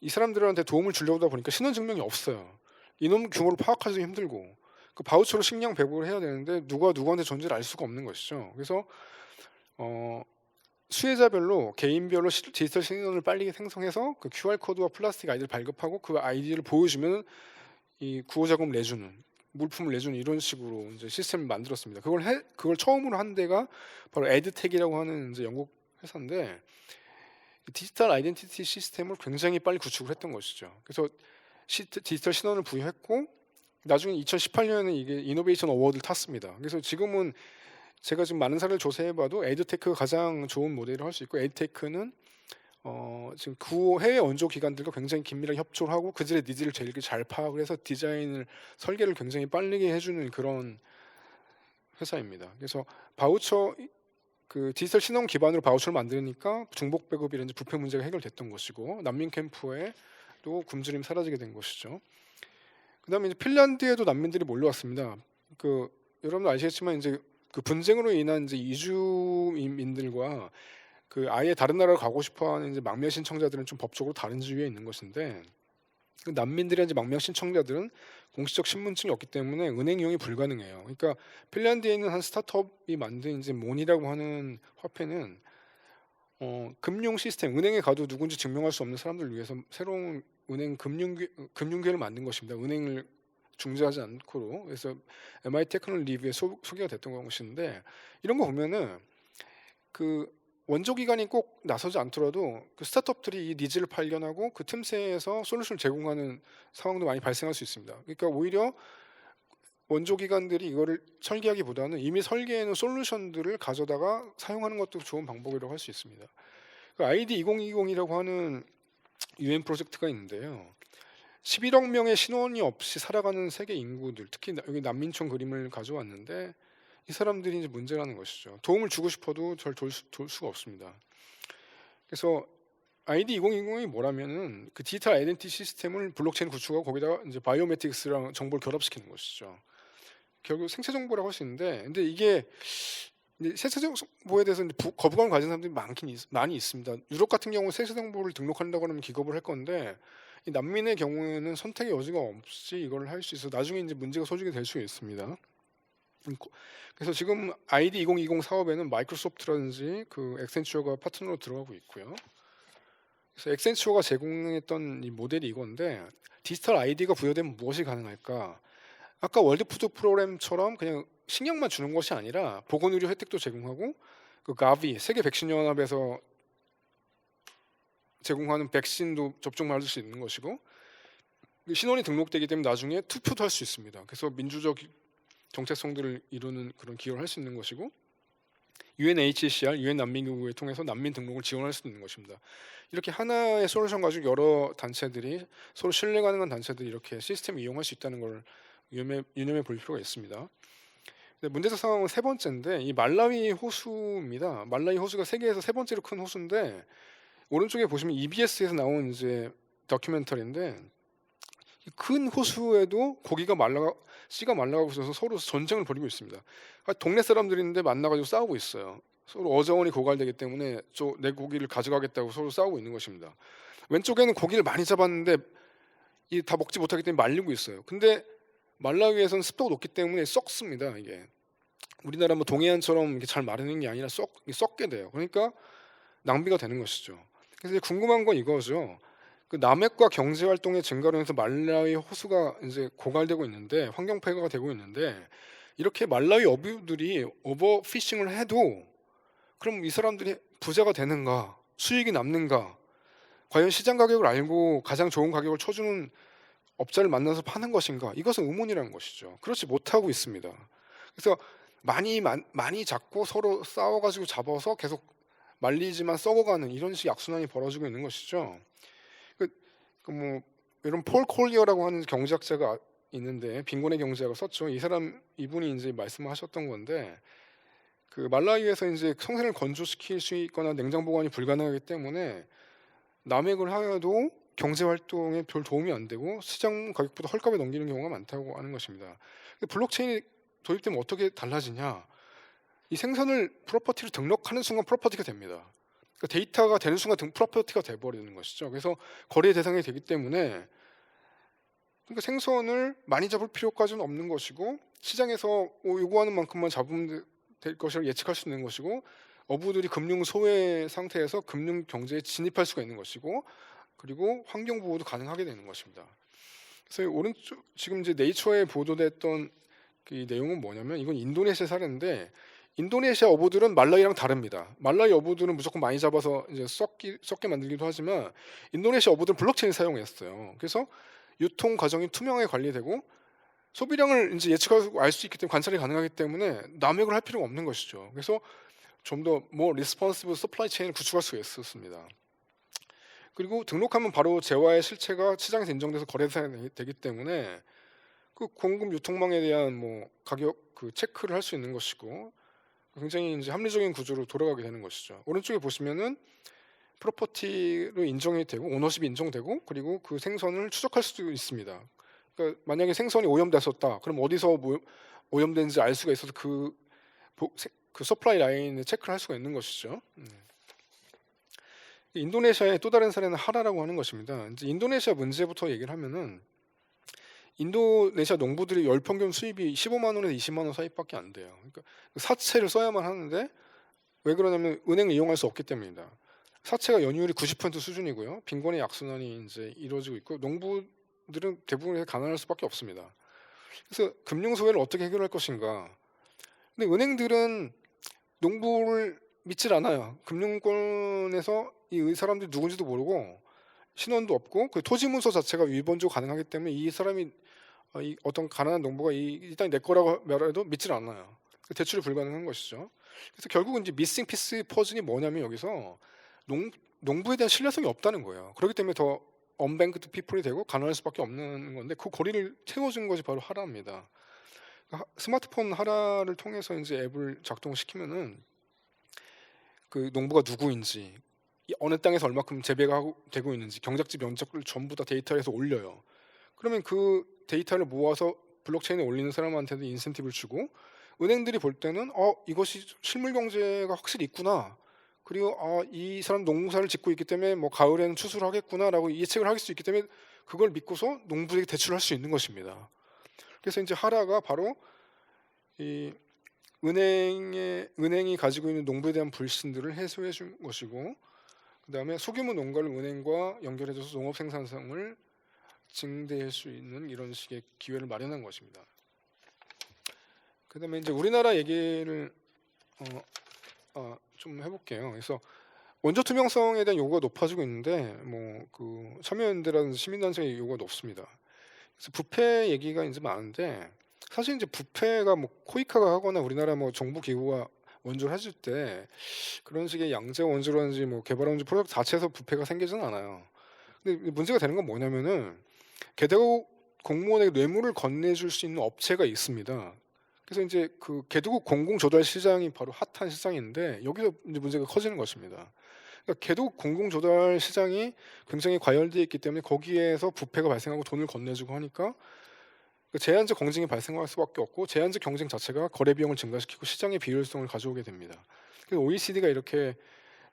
이 사람들한테 도움을 주려다 보니까 신원 증명이 없어요. 인원 규모를 파악하기도 힘들고 그 바우처로 식량 배부를 해야 되는데 누가 누구한테 존재를 알 수가 없는 것이죠. 그래서 수혜자별로 개인별로 디지털 신원을 빨리 생성해서 그 QR 코드와 플라스틱 아이디를 발급하고 그 아이디를 보여주면 이 구호자금 내주는 물품을 내주는 이런 식으로 이제 시스템을 만들었습니다. 그걸 처음으로 한 데가 바로 에드텍이라고 하는 이제 영국 회사인데 디지털 아이덴티티 시스템을 굉장히 빨리 구축을 했던 것이죠. 그래서 디지털 신원을 부여했고 나중에 2018년에 이게 이노베이션 어워드를 탔습니다. 그래서 지금은 제가 지금 많은 사례를 조사해봐도 에드테크가 가장 좋은 모델을 할 수 있고, 에드테크는 지금 그 해외 원조 기관들과 굉장히 긴밀하게 협조를 하고 그들의 니즈를 제일 잘 파악을 해서 디자인을 설계를 굉장히 빠르게 해주는 그런 회사입니다. 그래서 바우처 그 디지털 신원 기반으로 바우처를 만드니까 중복 배급이라든지 부패 문제가 해결됐던 것이고 난민 캠프에 또 굶주림이 사라지게 된 것이죠. 그다음에 이제 핀란드에도 난민들이 몰려왔습니다. 그 여러분도 아시겠지만 이제 그 분쟁으로 인한 이제 이주민들과 그 아예 다른 나라로 가고 싶어하는 이제 망명 신청자들은 좀 법적으로 다른 지위에 있는 것인데, 그 난민들의 이제 망명 신청자들은 공식적 신분증이 없기 때문에 은행 이용이 불가능해요. 그러니까 핀란드에 있는 한 스타트업이 만든 이제 몬이라고 하는 화폐는 금융 시스템, 은행에 가도 누군지 증명할 수 없는 사람들을 위해서 새로운 은행 금융계를 만든 것입니다. 은행을 중재하지 않고로. 그래서 MIT 테크놀 리뷰에 소개가 됐던 것인데, 이런 거 보면은 그 원조 기관이 꼭 나서지 않더라도 그 스타트업들이 이 니즈를 발견하고 그 틈새에서 솔루션을 제공하는 상황도 많이 발생할 수 있습니다. 그러니까 오히려 원조 기관들이 이거를 설계하기보다는 이미 설계해놓은 솔루션들을 가져다가 사용하는 것도 좋은 방법이라고 할 수 있습니다. 그 ID 2020이라고 하는 UN 프로젝트가 있는데요. 11억 명의 신원이 없이 살아가는 세계 인구들, 특히 여기 난민촌 그림을 가져왔는데 이 사람들이 이제 문제라는 것이죠. 도움을 주고 싶어도 절 돌 수가 없습니다. 그래서 ID 2020이 뭐라면은 그 디지털 아이덴티티 시스템을 블록체인 구축하고 거기다가 이제 바이오메틱스랑 정보를 결합시키는 것이죠. 결국 생체 정보라고 할 수 있는데, 근데 이게 생체 정보에 대해서 거부감을 가진 사람들이 많이 있습니다. 유럽 같은 경우 생체 정보를 등록한다고 하면 기겁을 할 건데, 이 난민의 경우에는 선택의 여지가 없이 이걸 할 수 있어 나중에 이제 문제가 소지게 될 수 있습니다. 그래서 지금 ID 2020 사업에는 마이크로소프트라든지 그 엑센추어가 파트너로 들어가고 있고요. 그래서 엑센추어가 제공했던 이 모델이 이건데, 디지털 아이디가 부여되면 무엇이 가능할까? 아까 월드푸드 프로그램처럼 그냥 식량만 주는 것이 아니라 보건의료 혜택도 제공하고, 그 가비 세계 백신 연합에서 제공하는 백신도 접종받을 수 있는 것이고, 신원이 등록되기 때문에 나중에 투표도 할 수 있습니다. 그래서 민주적 정체성들을 이루는 그런 기여를 할 수 있는 것이고, UNHCR, UN 난민기구에 통해서 난민 등록을 지원할 수 있는 것입니다. 이렇게 하나의 솔루션 가지고 여러 단체들이 서로 신뢰 가능한 단체들이 이렇게 시스템을 이용할 수 있다는 걸 유념해 볼 필요가 있습니다. 문제적 상황은 세 번째인데, 이 말라위 호수입니다. 말라위 호수가 세계에서 세 번째로 큰 호수인데, 오른쪽에 보시면 EBS에서 나온 이제 다큐멘터리인데, 큰 호수에도 씨가 말라가고 있어서 서로 전쟁을 벌이고 있습니다. 동네 사람들인데 만나가지고 싸우고 있어요. 서로 어저원이 고갈되기 때문에 내 고기를 가져가겠다고 서로 싸우고 있는 것입니다. 왼쪽에는 고기를 많이 잡았는데 다 먹지 못하기 때문에 말리고 있어요. 근데 말라위에서는 습도가 높기 때문에 썩습니다. 이게 우리나라 뭐 동해안처럼 이렇게 잘 마르는 게 아니라 썩게 돼요. 그러니까 낭비가 되는 것이죠. 그래서 궁금한 건 이거죠. 그 남핵과 경제 활동의 증가로 해서 말라위 호수가 이제 고갈되고 있는데, 환경 폐해가 되고 있는데, 이렇게 말라위 어부들이 오버피싱을 해도 그럼 이 사람들이 부자가 되는가, 수익이 남는가, 과연 시장 가격을 알고 가장 좋은 가격을 쳐주는 업자를 만나서 파는 것인가? 이것은 의문이라는 것이죠. 그렇지 못하고 있습니다. 그래서 많이 잡고 서로 싸워가지고 잡아서 계속 말리지만 썩어가는 이런 식의 악순환이 벌어지고 있는 것이죠. 뭐 이런 폴 콜리어라고 하는 경제학자가 있는데 빈곤의 경제학을 썼죠. 이분이 이제 말씀하셨던 건데 그 말라위에서 이제 성산을 건조시킬 수 있거나 냉장 보관이 불가능하기 때문에 남획을 하여도 경제 활동에 별 도움이 안 되고 시장 가격보다 헐값에 넘기는 경우가 많다고 하는 것입니다. 블록체인이 도입되면 어떻게 달라지냐? 이 생선을 프로퍼티로 등록하는 순간 프로퍼티가 됩니다. 그러니까 데이터가 되는 순간 프로퍼티가 돼버리는 것이죠. 그래서 거래 대상이 되기 때문에 그러니까 생선을 많이 잡을 필요까지는 없는 것이고 시장에서 요구하는 만큼만 잡으면 될 것이라고 예측할 수 있는 것이고 어부들이 금융 소외 상태에서 금융 경제에 진입할 수가 있는 것이고 그리고 환경 보호도 가능하게 되는 것입니다. 그래서 오른쪽 지금 이제 네이처에 보도됐던 그 내용은 뭐냐면 이건 인도네시아 사례인데 인도네시아 어부들은 말라이랑 다릅니다. 말라이 어부들은 무조건 많이 잡아서 이제 썩게 만들기도 하지만 인도네시아 어부들은 블록체인 사용했어요. 그래서 유통 과정이 투명하게 관리되고 소비량을 이제 예측하고 알 수 있기 때문에 관찰이 가능하기 때문에 남획을 할 필요가 없는 것이죠. 그래서 좀 더 리스폰시브 서플라이 체인을 구축할 수가 있었습니다. 그리고 등록하면 바로 재화의 실체가 시장에서 인정돼서 거래대상이 되기 때문에 그 공급 유통망에 대한 뭐 가격 그 체크를 할 수 있는 것이고 굉장히 이제 합리적인 구조로 돌아가게 되는 것이죠. 오른쪽에 보시면은 프로퍼티로 인정이 되고 오너십이 인정되고 그리고 그 생선을 추적할 수도 있습니다. 그러니까 만약에 생선이 오염됐었다, 그럼 어디서 오염된지 알 수가 있어서 그 서플라이 라인을 체크를 할 수가 있는 것이죠. 인도네시아의 또 다른 사례는 하라라고 하는 것입니다. 이제 인도네시아 문제부터 얘기를 하면은 인도네시아 농부들이 열 평균 수입이 15만 원에서 20만 원 사이밖에 안 돼요. 그러니까 사채를 써야만 하는데 왜 그러냐면 은행을 이용할 수 없기 때문입니다. 사채가 연이율이 90% 수준이고요. 빈곤의 악순환이 이제 이루어지고 있고 농부들은 대부분 가난할 수밖에 없습니다. 그래서 금융 소외를 어떻게 해결할 것인가? 근데 은행들은 농부를 믿질 않아요. 금융권에서 이 사람들이 누군지도 모르고 신원도 없고 그 토지 문서 자체가 위번조 가능하기 때문에 이 사람이 어떤 가난한 농부가 일단 내 거라고 말해도 믿질 않아요. 대출이 불가능한 것이죠. 그래서 결국은 이제 미싱 피스 퍼즐이 뭐냐면 여기서 농부에 대한 신뢰성이 없다는 거예요. 그렇기 때문에 더 언뱅크드 피플이 되고 가난할 수밖에 없는 건데 그 거리를 채워준 것이 바로 하라입니다. 스마트폰 하라를 통해서 이제 앱을 작동시키면은 그 농부가 누구인지 어느 땅에서 얼마큼 재배가 되고 있는지 경작지 면적을 전부 다 데이터에서 올려요. 그러면 그 데이터를 모아서 블록체인에 올리는 사람한테도 인센티브를 주고 은행들이 볼 때는 이것이 실물 경제가 확실히 있구나. 그리고 이 사람 농사를 짓고 있기 때문에 뭐 가을에는 추수를 하겠구나라고 예측을 할 수 있기 때문에 그걸 믿고서 농부에게 대출을 할 수 있는 것입니다. 그래서 이제 하라가 바로 이 은행이 가지고 있는 농부에 대한 불신들을 해소해 준 것이고 그다음에 소규모 농가를 은행과 연결해줘서 농업 생산성을 증대할 수 있는 이런 식의 기회를 마련한 것입니다. 그다음에 이제 우리나라 얘기를 좀 해볼게요. 그래서 원조 투명성에 대한 요구가 높아지고 있는데 뭐 그 참여연대라든지 시민단체의 요구가 높습니다. 그래서 부패 얘기가 이제 많은데 사실 이제 부패가 뭐 코이카가 하거나 우리나라 뭐 정부 기구가 원조를 해줄 때 그런 식의 양재 원조라든지 뭐 개발 원조 프로젝트 자체에서 부패가 생기지는 않아요. 근데 문제가 되는 건 뭐냐면은 개도국 공무원에게 뇌물을 건네줄 수 있는 업체가 있습니다. 그래서 이제 그 개도국 공공 조달 시장이 바로 핫한 시장인데 여기서 이제 문제가 커지는 것입니다. 그러니까 개도국 공공 조달 시장이 굉장히 과열되어 있기 때문에 거기에서 부패가 발생하고 돈을 건네주고 하니까 제한적 경쟁이 발생할 수밖에 없고 제한적 경쟁 자체가 거래 비용을 증가시키고 시장의 비효율성을 가져오게 됩니다. 그래서 OECD가 이렇게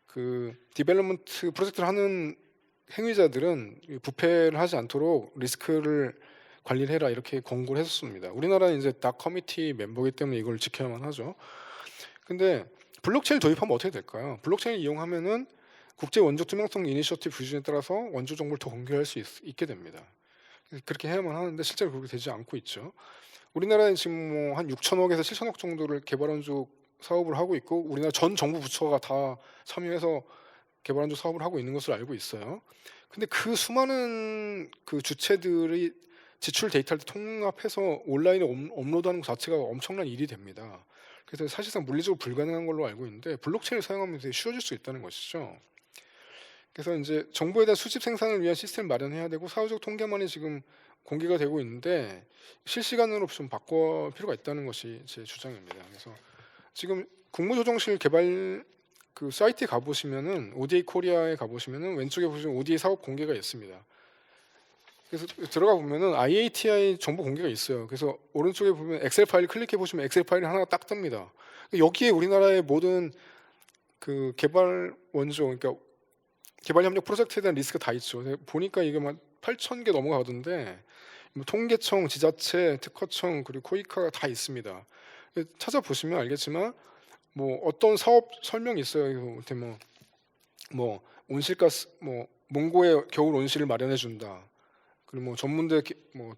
그 디벨롭먼트 프로젝트를 하는 행위자들은 부패를 하지 않도록 리스크를 관리를 해라 이렇게 권고를 했었습니다. 우리나라는 이제 다 커미티 멤버이기 때문에 이걸 지켜야만 하죠. 근데 블록체인 도입하면 어떻게 될까요? 블록체인을 이용하면은 국제 원조 투명성 이니셔티브 기준에 따라서 원조 정보를 더 공개할 수 있게 됩니다. 그렇게 해야만 하는데 실제로 그렇게 되지 않고 있죠. 우리나라는 지금 뭐 한 6천억에서 7천억 정도를 개발 원조 사업을 하고 있고 우리나라 전 정부 부처가 다 참여해서 개발 안조 사업을 하고 있는 것으로 알고 있어요. 근데 그 수많은 그 주체들이 지출 데이터를 통합해서 온라인에 업로드하는 것 자체가 엄청난 일이 됩니다. 그래서 사실상 물리적으로 불가능한 걸로 알고 있는데 블록체인을 사용하면 되게 쉬워질 수 있다는 것이죠. 그래서 이제 정보에 대한 수집 생산을 위한 시스템을 마련해야 되고 사후적 통계만이 지금 공개가 되고 있는데 실시간으로 좀 바꿔 필요가 있다는 것이 제 주장입니다. 그래서 지금 국무조정실 개발 그 사이트에 가보시면은 ODA 코리아에 가보시면은 왼쪽에 보시면 ODA 사업 공개가 있습니다. 그래서 들어가 보면은 IATI 정보 공개가 있어요. 그래서 오른쪽에 보면 엑셀 파일 클릭해 보시면 엑셀 파일이 하나가 딱 뜹니다. 여기에 우리나라의 모든 그 개발 원조, 그러니까 개발 협력 프로젝트에 대한 리스크가 다 있죠. 보니까 이게 막 8,000개 넘어가던데 뭐 통계청, 지자체, 특허청 그리고 코이카가 다 있습니다. 찾아보시면 알겠지만 뭐 어떤 사업 설명이 있어요. 뭐 온실가스 뭐 몽고에 겨울 온실을 마련해 준다. 그리고 뭐 전문대 뭐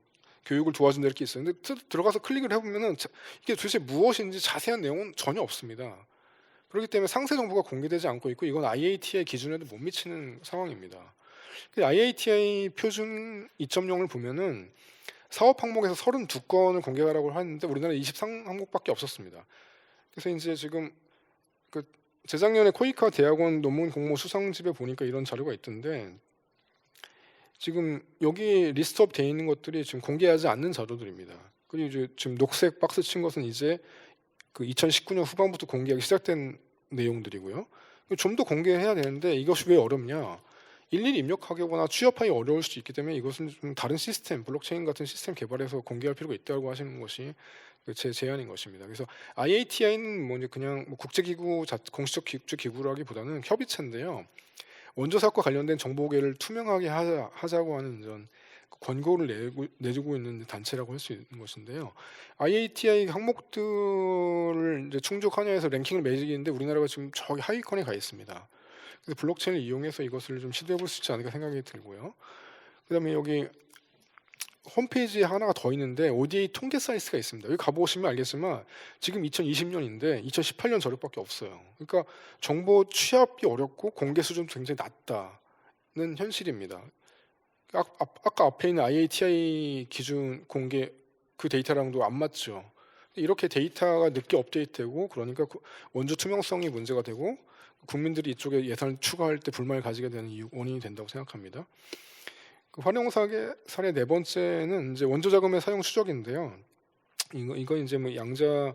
교육을 도와준다 이렇게 있어요. 근데 들어가서 클릭을 해보면은 이게 도대체 무엇인지 자세한 내용은 전혀 없습니다. 그렇기 때문에 상세 정보가 공개되지 않고 있고 이건 IATI 기준에도 못 미치는 상황입니다. IATI 표준 2.0을 보면은 사업 항목에서 32건을 공개하라고 하는데 우리나라에 23항목밖에 없었습니다. 그래서 이제 지금 그 재작년에 코이카 대학원 논문 공모 수상집에 보니까 이런 자료가 있던데 지금 여기 리스트업 돼 있는 것들이 지금 공개하지 않는 자료들입니다. 그리고 이제 지금 녹색 박스 친 것은 이제 그 2019년 후반부터 공개하기 시작된 내용들이고요. 좀 더 공개해야 되는데 이것이 왜 어렵냐? 일일이 입력하거나 취업하기 어려울 수 있기 때문에 이것은 좀 다른 시스템, 블록체인 같은 시스템 개발해서 공개할 필요가 있다고 하시는 것이 제 제안인 것입니다. 그래서 IATI는 뭐 그냥 뭐 국제기구 공식적 국제기구라기보다는 협의체인데요. 원조 사업과 관련된 정보계를 투명하게 하자고 하는 이런 권고를 내주고 있는 단체라고 할 수 있는 것인데요. IATI 항목들을 이제 충족하냐 해서 랭킹을 매기는데 우리나라가 지금 저기 하위권에 가 있습니다. 그래서 블록체인을 이용해서 이것을 좀 시도해 볼 수 있지 않을까 생각이 들고요. 그다음에 여기 홈페이지에 하나가 더 있는데 ODA 통계 사이트가 있습니다. 여기 가보시면 알겠지만 지금 2020년인데 2018년 자료밖에 없어요. 그러니까 정보 취합이 어렵고 공개 수준도 굉장히 낮다는 현실입니다. 아까 앞에 있는 IATI 기준 공개 그 데이터랑도 안 맞죠. 이렇게 데이터가 늦게 업데이트되고 그러니까 원조 투명성이 문제가 되고 국민들이 이쪽에 예산을 추가할 때 불만을 가지게 되는 원인이 된다고 생각합니다. 그 활용 사례 네 번째는 이제 원조 자금의 사용 추적인데요. 이거 이제 뭐 양자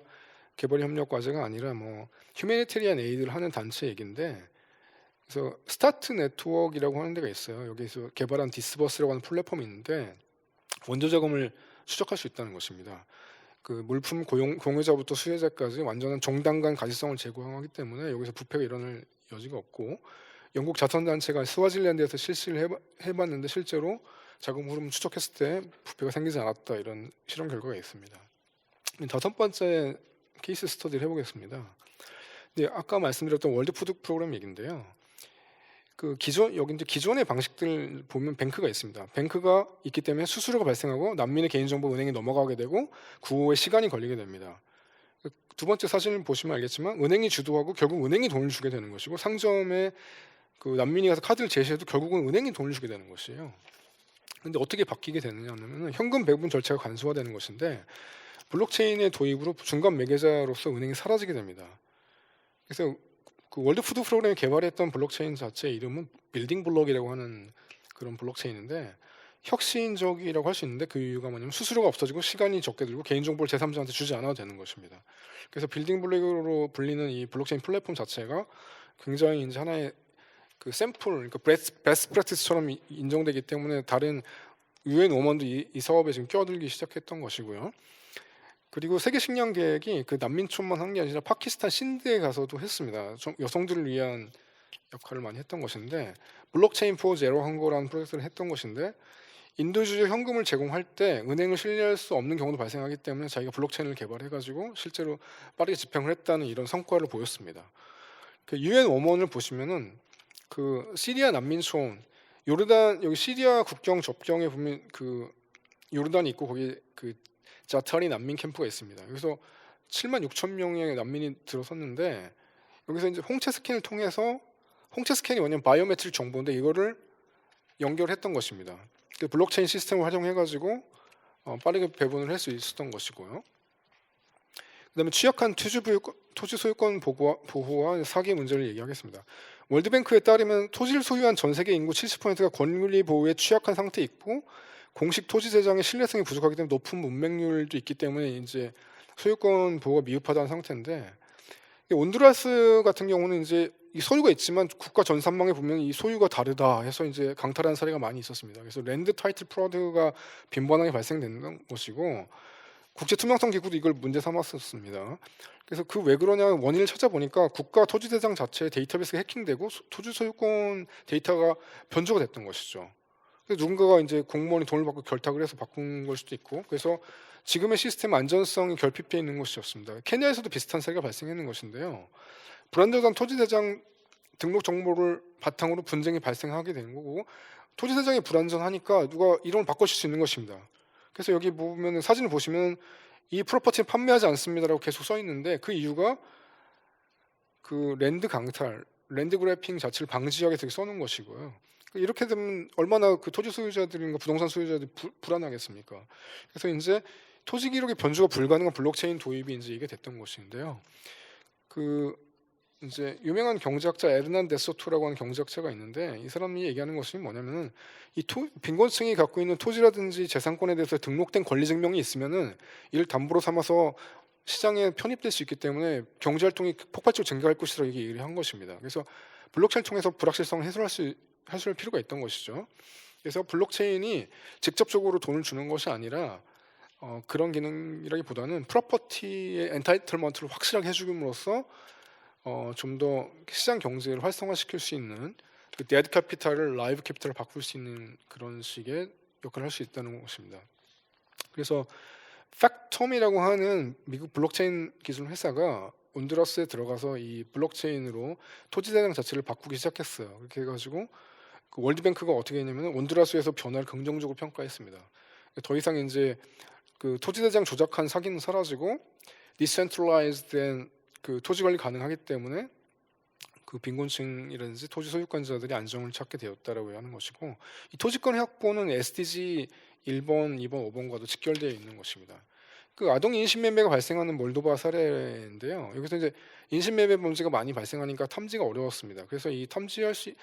개발 협력 과제가 아니라 뭐 휴메니테리안 에이드를 하는 단체 얘기인데, 그래서 스타트 네트워크라고 하는 데가 있어요. 여기서 개발한 디스버스라고 하는 플랫폼이 있는데 원조 자금을 추적할 수 있다는 것입니다. 그 물품 공유자부터 수혜자까지 완전한 정당간 가시성을 제공하기 때문에 여기서 부패가 일어날 여지가 없고, 영국 자선단체가 스와질랜드에서 실시를 해봤는데 실제로 자금 흐름을 추적했을 때 부패가 생기지 않았다, 이런 실험 결과가 있습니다. 다섯 번째 케이스 스터디를 해보겠습니다. 네, 아까 말씀드렸던 월드 푸드 프로그램 얘기인데요. 그 여기 이제 기존의 방식들 보면 뱅크가 있습니다. 뱅크가 있기 때문에 수수료가 발생하고 난민의 개인정보 은행에 넘어가게 되고 구호에 시간이 걸리게 됩니다. 두 번째 사진을 보시면 알겠지만 은행이 주도하고 결국 은행이 돈을 주게 되는 것이고, 상점에 그 난민이 가서 카드를 제시해도 결국은 은행이 돈을 주게 되는 것이에요. 근데 어떻게 바뀌게 되느냐 하면 현금 배분 절차가 간소화되는 것인데 블록체인의 도입으로 중간 매개자로서 은행이 사라지게 됩니다. 그래서 그 월드 푸드 프로그램이 개발했던 블록체인 자체의 이름은 빌딩 블록이라고 하는 그런 블록체인인데 혁신적이라고 할 수 있는데 그 이유가 뭐냐면 수수료가 없어지고 시간이 적게 들고 개인정보를 제3자한테 주지 않아도 되는 것입니다. 그래서 빌딩 블록으로 불리는 이 블록체인 플랫폼 자체가 굉장히 이제 하나의 그 샘플, 그러니까 베스트 프랙티스처럼 인정되기 때문에 다른 UN 워먼도 이 사업에 지금 껴들기 시작했던 것이고요. 그리고 세계 식량 계획이 그 난민촌만 한 게 아니라 파키스탄 신드에 가서도 했습니다. 좀 여성들을 위한 역할을 많이 했던 것인데, 블록체인 포 제로 한거라는 프로젝트를 했던 것인데, 인도주의 현금을 제공할 때 은행을 신뢰할 수 없는 경우도 발생하기 때문에 자기가 블록체인을 개발해가지고 실제로 빠르게 집행을 했다는 이런 성과를 보였습니다. 그 UN 워먼을 보시면은 그 시리아 난민촌, 요르단, 여기 시리아 국경 접경에 보면 그 요르단이 있고 거기 그 자타리 난민 캠프가 있습니다. 여기서 7만 6천 명의 난민이 들어섰는데 여기서 이제 홍채 스캔을 통해서 홍채 스캔이 뭐냐면 바이오메트릭 정보인데 이거를 연결했던 것입니다. 그 블록체인 시스템을 활용해가지고 빠르게 배분을 할 수 있었던 것이고요. 그다음에 취약한 토지 소유권 보호와 사기 문제를 얘기하겠습니다. 월드뱅크에 따르면 토지를 소유한 전 세계 인구 70%가 권리 보호에 취약한 상태에 있고 공식 토지 재정의 신뢰성이 부족하기 때문에 높은 문맹률도 있기 때문에 이제 소유권 보호가 미흡하다는 상태인데, 온두라스 같은 경우는 이제 이 소유가 있지만 국가 전산망에 보면 이 소유가 다르다 해서 이제 강탈한 사례가 많이 있었습니다. 그래서 랜드 타이틀 프로드가 빈번하게 발생되는 것이고 국제 투명성 기구도 이걸 문제 삼았었습니다. 그래서 그 왜 그러냐 원인을 찾아보니까 국가 토지 대장 자체의 데이터베이스가 해킹되고 토지 소유권 데이터가 변조가 됐던 것이죠. 그래서 누군가가 이제 공무원이 돈을 받고 결탁을 해서 바꾼 걸 수도 있고, 그래서 지금의 시스템 안전성이 결핍되어 있는 것이었습니다. 케냐에서도 비슷한 사례가 발생했는 것인데요. 불안정한 토지 대장 등록 정보를 바탕으로 분쟁이 발생하게 되는 거고, 토지 대장이 불안전하니까 누가 이름을 바꾸실 수 있는 것입니다. 그래서 여기 보면 사진을 보시면 이 프로퍼티는 판매하지 않습니다라고 계속 써 있는데 그 이유가 그 랜드 강탈, 랜드 그래핑 자체를 방지하기 위해서 써놓은 것이고요. 이렇게 되면 얼마나 그 토지 소유자들인가 부동산 소유자들이 불안하겠습니까? 그래서 이제 토지 기록의 변조가 불가능한 블록체인 도입이 이제 이게 됐던 것인데요. 그 이제 유명한 경제학자 에르난 데소토라고 하는 경제학자가 있는데 이 사람이 얘기하는 것이 뭐냐면은 이 빈곤층이 갖고 있는 토지라든지 재산권에 대해서 등록된 권리 증명이 있으면은 이를 담보로 삼아서 시장에 편입될 수 있기 때문에 경제 활동이 폭발적으로 증가할 것이라고 얘기를 한 것입니다. 그래서 블록체인을 통해서 불확실성을 해소할 필요가 있던 것이죠. 그래서 블록체인이 직접적으로 돈을 주는 것이 아니라 그런 기능이라기보다는 프로퍼티의 엔타이틀먼트를 확실하게 해주금으로써 좀 더 시장 경제를 활성화시킬 수 있는 그 데드 캐피탈을 라이브 캐피탈로 바꿀 수 있는 그런 식의 역할을 할 수 있다는 것입니다. 그래서 팩톰이라고 하는 미국 블록체인 기술 회사가 온두라스에 들어가서 이 블록체인으로 토지 대장 자체를 바꾸기 시작했어요. 그렇게 해가지고 그 월드뱅크가 어떻게 했냐면 온두라스에서 변화를 긍정적으로 평가했습니다. 더 이상 이제 그 토지 대장 조작한 사기는 사라지고 디센트럴라이즈된 그 토지 관리 가능하기 때문에 그 빈곤층이라든지 토지 소유권자들이 안정을 찾게 되었다라고 하는 것이고, 이 토지권 확보는 SDG 1번, 2번, 5번과도 직결되어 있는 것입니다. 그 아동 인신매매가 발생하는 몰도바 사례인데요. 여기서 이제 인신매매 문제가 많이 발생하니까 탐지가 어려웠습니다. 그래서 이 탐지할 수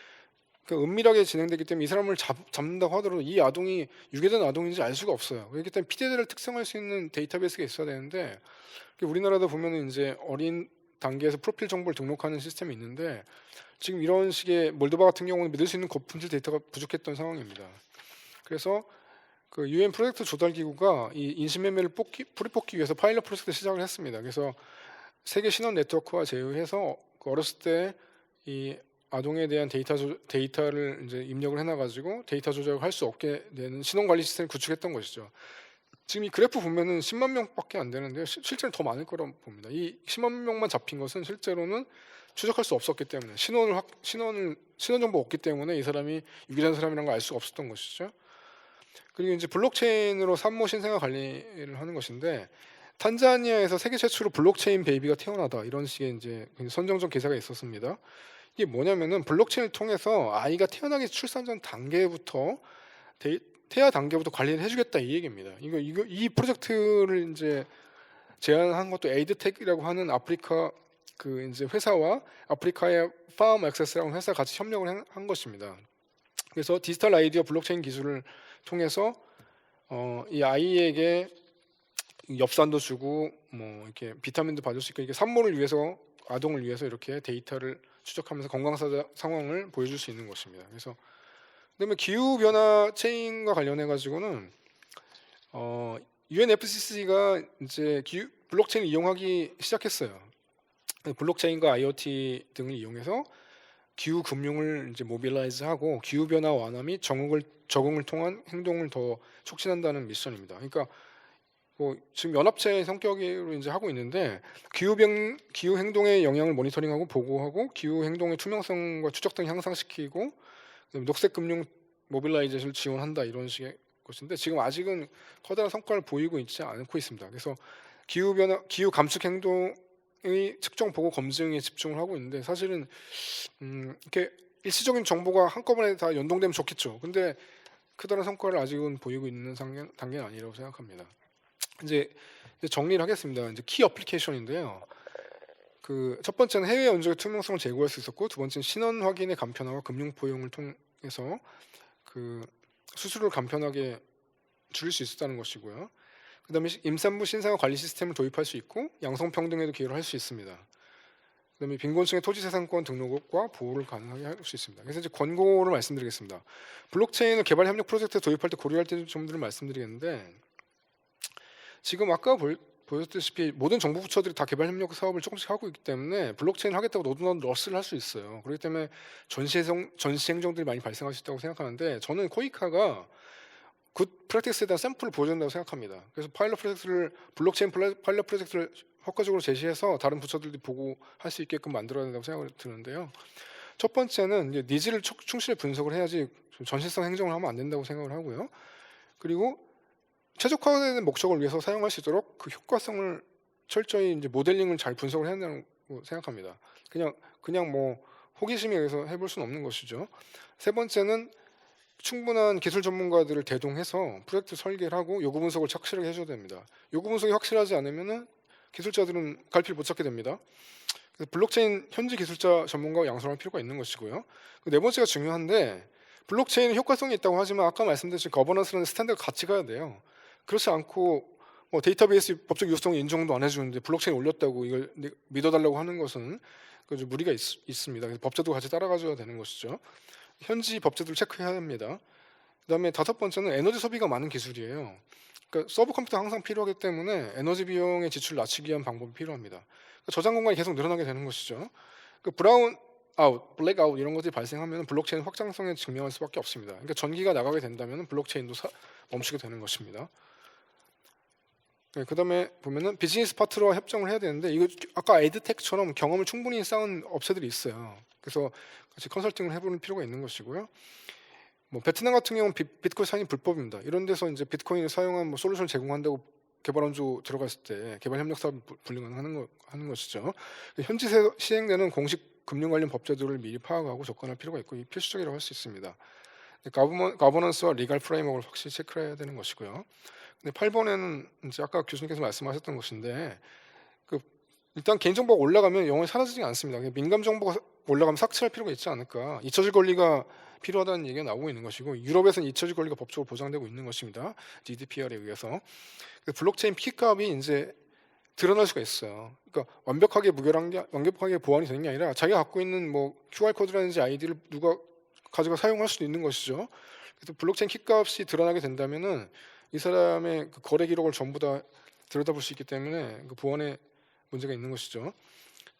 그 은밀하게 진행되기 때문에 이 사람을 잡는다고 하더라도 이 아동이 유괴된 아동인지 알 수가 없어요. 그렇기 때문에 피해자를 특성할 수 있는 데이터베이스가 있어야 되는데 우리나라도 보면은 이제 어린 단계에서 프로필 정보를 등록하는 시스템이 있는데 지금 이런 식의 몰도바 같은 경우는 믿을 수 있는 고품질 데이터가 부족했던 상황입니다. 그래서 그 UN 프로젝트 조달 기구가 이 인신매매를 뿌리뽑기 위해서 파일럿 프로젝트 시작을 했습니다. 그래서 세계 신원 네트워크와 제휴해서 어렸을 때 이 아동에 대한 데이터를 이제 입력을 해놔가지고 데이터 조작을 할 수 없게 되는 신원 관리 시스템을 구축했던 것이죠. 지금 이 그래프 보면은 10만 명밖에 안 되는데요. 실제로 더 많을 거라고 봅니다. 이 10만 명만 잡힌 것은 실제로는 추적할 수 없었기 때문에 신원 정보가 없기 때문에 이 사람이 유기된 사람이라는 걸 알 수가 없었던 것이죠. 그리고 이제 블록체인으로 산모 신생아 관리를 하는 것인데 탄자니아에서 세계 최초로 블록체인 베이비가 태어나다 이런 식의 이제 선정적 기사가 있었습니다. 이게 뭐냐면은 블록체인을 통해서 아이가 태어나기 출산 전 단계부터 태아 단계부터 관리를 해주겠다 이 얘기입니다. 이 프로젝트를 이제 제안한 것도 에이드텍이라고 하는 아프리카 그 이제 회사와 아프리카의 팜 액세스라는 회사 같이 협력을 한 것입니다. 그래서 디지털 아이디어 블록체인 기술을 통해서 이 아이에게 엽산도 주고 뭐 이렇게 비타민도 받을 수 있고 이게 산모를 위해서 아동을 위해서 이렇게 데이터를 추적하면서 건강 상황을 보여줄 수 있는 것입니다. 그래서 그다음에 기후 변화 체인과 관련해 가지고는 UNFCCC가 이제 블록체인을 이용하기 시작했어요. 블록체인과 IoT 등을 이용해서 기후 금융을 이제 모빌라이즈하고 기후 변화 완화 및 적응을 통한 행동을 더 촉진한다는 미션입니다. 그러니까 지금 연합체의 성격으로 이제 하고 있는데 기후 행동의 영향을 모니터링하고 보고하고 기후 행동의 투명성과 추적 등을 향상시키고 녹색 금융 모빌라이제이션을 지원한다 이런 식의 것인데 지금 아직은 커다란 성과를 보이고 있지 않고 있습니다. 그래서 기후 감축 행동 측정 보고 검증에 집중을 하고 있는데 사실은 이렇게 일시적인 정보가 한꺼번에 다 연동되면 좋겠죠. 근데 크다란 성과를 아직은 보이고 있는 단계는 아니라고 생각합니다. 이제 정리를 하겠습니다. 이제 키 어플리케이션인데요. 그 첫 번째는 해외 연적의 투명성을 제고할 수 있었고, 두 번째는 신원 확인의 간편화와 금융 포용을 통해서 그 수수료를 간편하게 줄일 수 있었다는 것이고요. 그다음에 임산부 신상화 관리 시스템을 도입할 수 있고 양성평등에도 기여를 할 수 있습니다. 그다음에 빈곤층의 토지재산권 등록과 보호를 가능하게 할 수 있습니다. 그래서 이제 권고를 말씀드리겠습니다. 블록체인을 개발 협력 프로젝트에 도입할 때 고려할 점들을 말씀드리겠는데, 지금 아까 보였다시피 모든 정부 부처들이 다 개발 협력 사업을 조금씩 하고 있기 때문에 블록체인을 하겠다고 너도 러스를 할 수 있어요. 그렇기 때문에 전시 행정들이 많이 발생할 수 있다고 생각하는데, 저는 코이카가 굿 프랙티스에 대한 샘플을 보여준다고 생각합니다. 그래서 블록체인 파일럿 프로젝트를 효과적으로 제시해서 다른 부처들이 보고 할 수 있게끔 만들어야 된다고 생각을 드는데요. 첫 번째는 이제 니즈를 충실히 분석을 해야지 전시성 행정을 하면 안 된다고 생각을 하고요. 그리고 최적화되는 목적을 위해서 사용할 수 있도록 그 효과성을 철저히 이제 모델링을 잘 분석을 해야 된다고 생각합니다. 그냥 뭐 호기심에 의해서 해볼 수는 없는 것이죠. 세 번째는 충분한 기술 전문가들을 대동해서 프로젝트 설계를 하고 요구 분석을 확실하게 해줘야 됩니다. 요구 분석이 확실하지 않으면은 기술자들은 갈피를 못 찾게 됩니다. 그래서 블록체인 현지 기술자 전문가와 양성할 필요가 있는 것이고요. 네 번째가 중요한데, 블록체인은 효과성이 있다고 하지만 아까 말씀드린 거버넌스라는 스탠드가 같이 가야 돼요. 그렇지 않고 뭐 데이터베이스 법적 유효성 인정도 안 해주는데 블록체인 올렸다고 이걸 믿어달라고 하는 것은 좀 무리가 있습니다. 그래서 법제도 같이 따라가줘야 되는 것이죠. 현지 법제도를 체크해야 합니다. 그다음에 다섯 번째는 에너지 소비가 많은 기술이에요. 그러니까 서브 컴퓨터가 항상 필요하기 때문에 에너지 비용의 지출을 낮추기 위한 방법이 필요합니다. 그러니까 저장 공간이 계속 늘어나게 되는 것이죠. 그 브라운 아웃, 블랙 아웃 이런 것들이 발생하면 블록체인 확장성에 증명할 수밖에 없습니다. 그러니까 전기가 나가게 된다면 블록체인도 멈추게 되는 것입니다. 네, 그다음에 보면은 비즈니스 파트너와 협정을 해야 되는데, 이거 아까 에드텍처럼 경험을 충분히 쌓은 업체들이 있어요. 그래서 같이 컨설팅을 해보는 필요가 있는 것이고요. 뭐 베트남 같은 경우는 비트코인 사용이 불법입니다. 이런 데서 이제 비트코인을 사용한 뭐 솔루션을 제공한다고 개발 원조 들어갔을 때 개발 협력 사업이 불가능하는 것이죠. 현지 시행되는 공식 금융 관련 법제도를 미리 파악하고 접근할 필요가 있고 필수적이라고 할 수 있습니다. 가버넌스와 리갈 프레임워크를 확실히 체크해야 되는 것이고요. 근데 8번에는 이제 아까 교수님께서 말씀하셨던 것인데, 일단 개인정보가 올라가면 영원히 사라지지 않습니다. 민감 정보가 올라가면 삭제할 필요가 있지 않을까. 잊혀질 권리가 필요하다는 얘기가 나오고 있는 것이고, 유럽에서는 잊혀질 권리가 법적으로 보장되고 있는 것입니다. GDPR에 의해서. 블록체인 키값이 이제 드러날 수가 있어요. 그러니까 완벽하게 보완이 되는 게 아니라 자기가 갖고 있는 뭐 QR 코드라든지 아이디를 누가 가져가 사용할 수도 있는 것이죠. 그래서 블록체인 키값이 드러나게 된다면은 이 사람의 그 거래 기록을 전부 다 들여다볼 수 있기 때문에 그 보안에 문제가 있는 것이죠.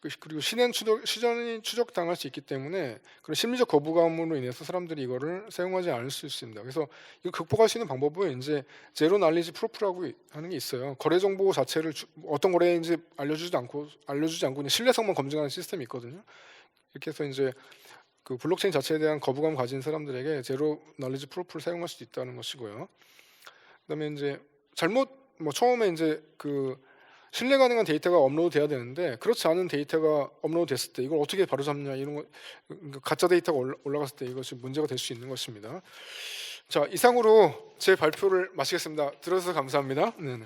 그리고 시전이 추적당할 수 있기 때문에 그런 심리적 거부감으로 인해서 사람들이 이거를 사용하지 않을 수 있습니다. 그래서 이거 극복할 수 있는 방법은 이제 제로 날리지 프로프라고 하는 게 있어요. 거래 정보 자체를 어떤 거래인지 알려주지 않고 그냥 신뢰성만 검증하는 시스템이 있거든요. 이렇게 해서 이제 그 블록체인 자체에 대한 거부감 가진 사람들에게 제로 날리지 프로프를 사용할 수도 있다는 것이고요. 그다음에 이제 처음에 이제 그 신뢰 가능한 데이터가 업로드 돼야 되는데, 그렇지 않은 데이터가 업로드 됐을 때 이걸 어떻게 바로잡냐, 이런 거, 가짜 데이터가 올라갔을 때 이것이 문제가 될 수 있는 것입니다. 자, 이상으로 제 발표를 마치겠습니다. 들어주셔서 감사합니다. 네.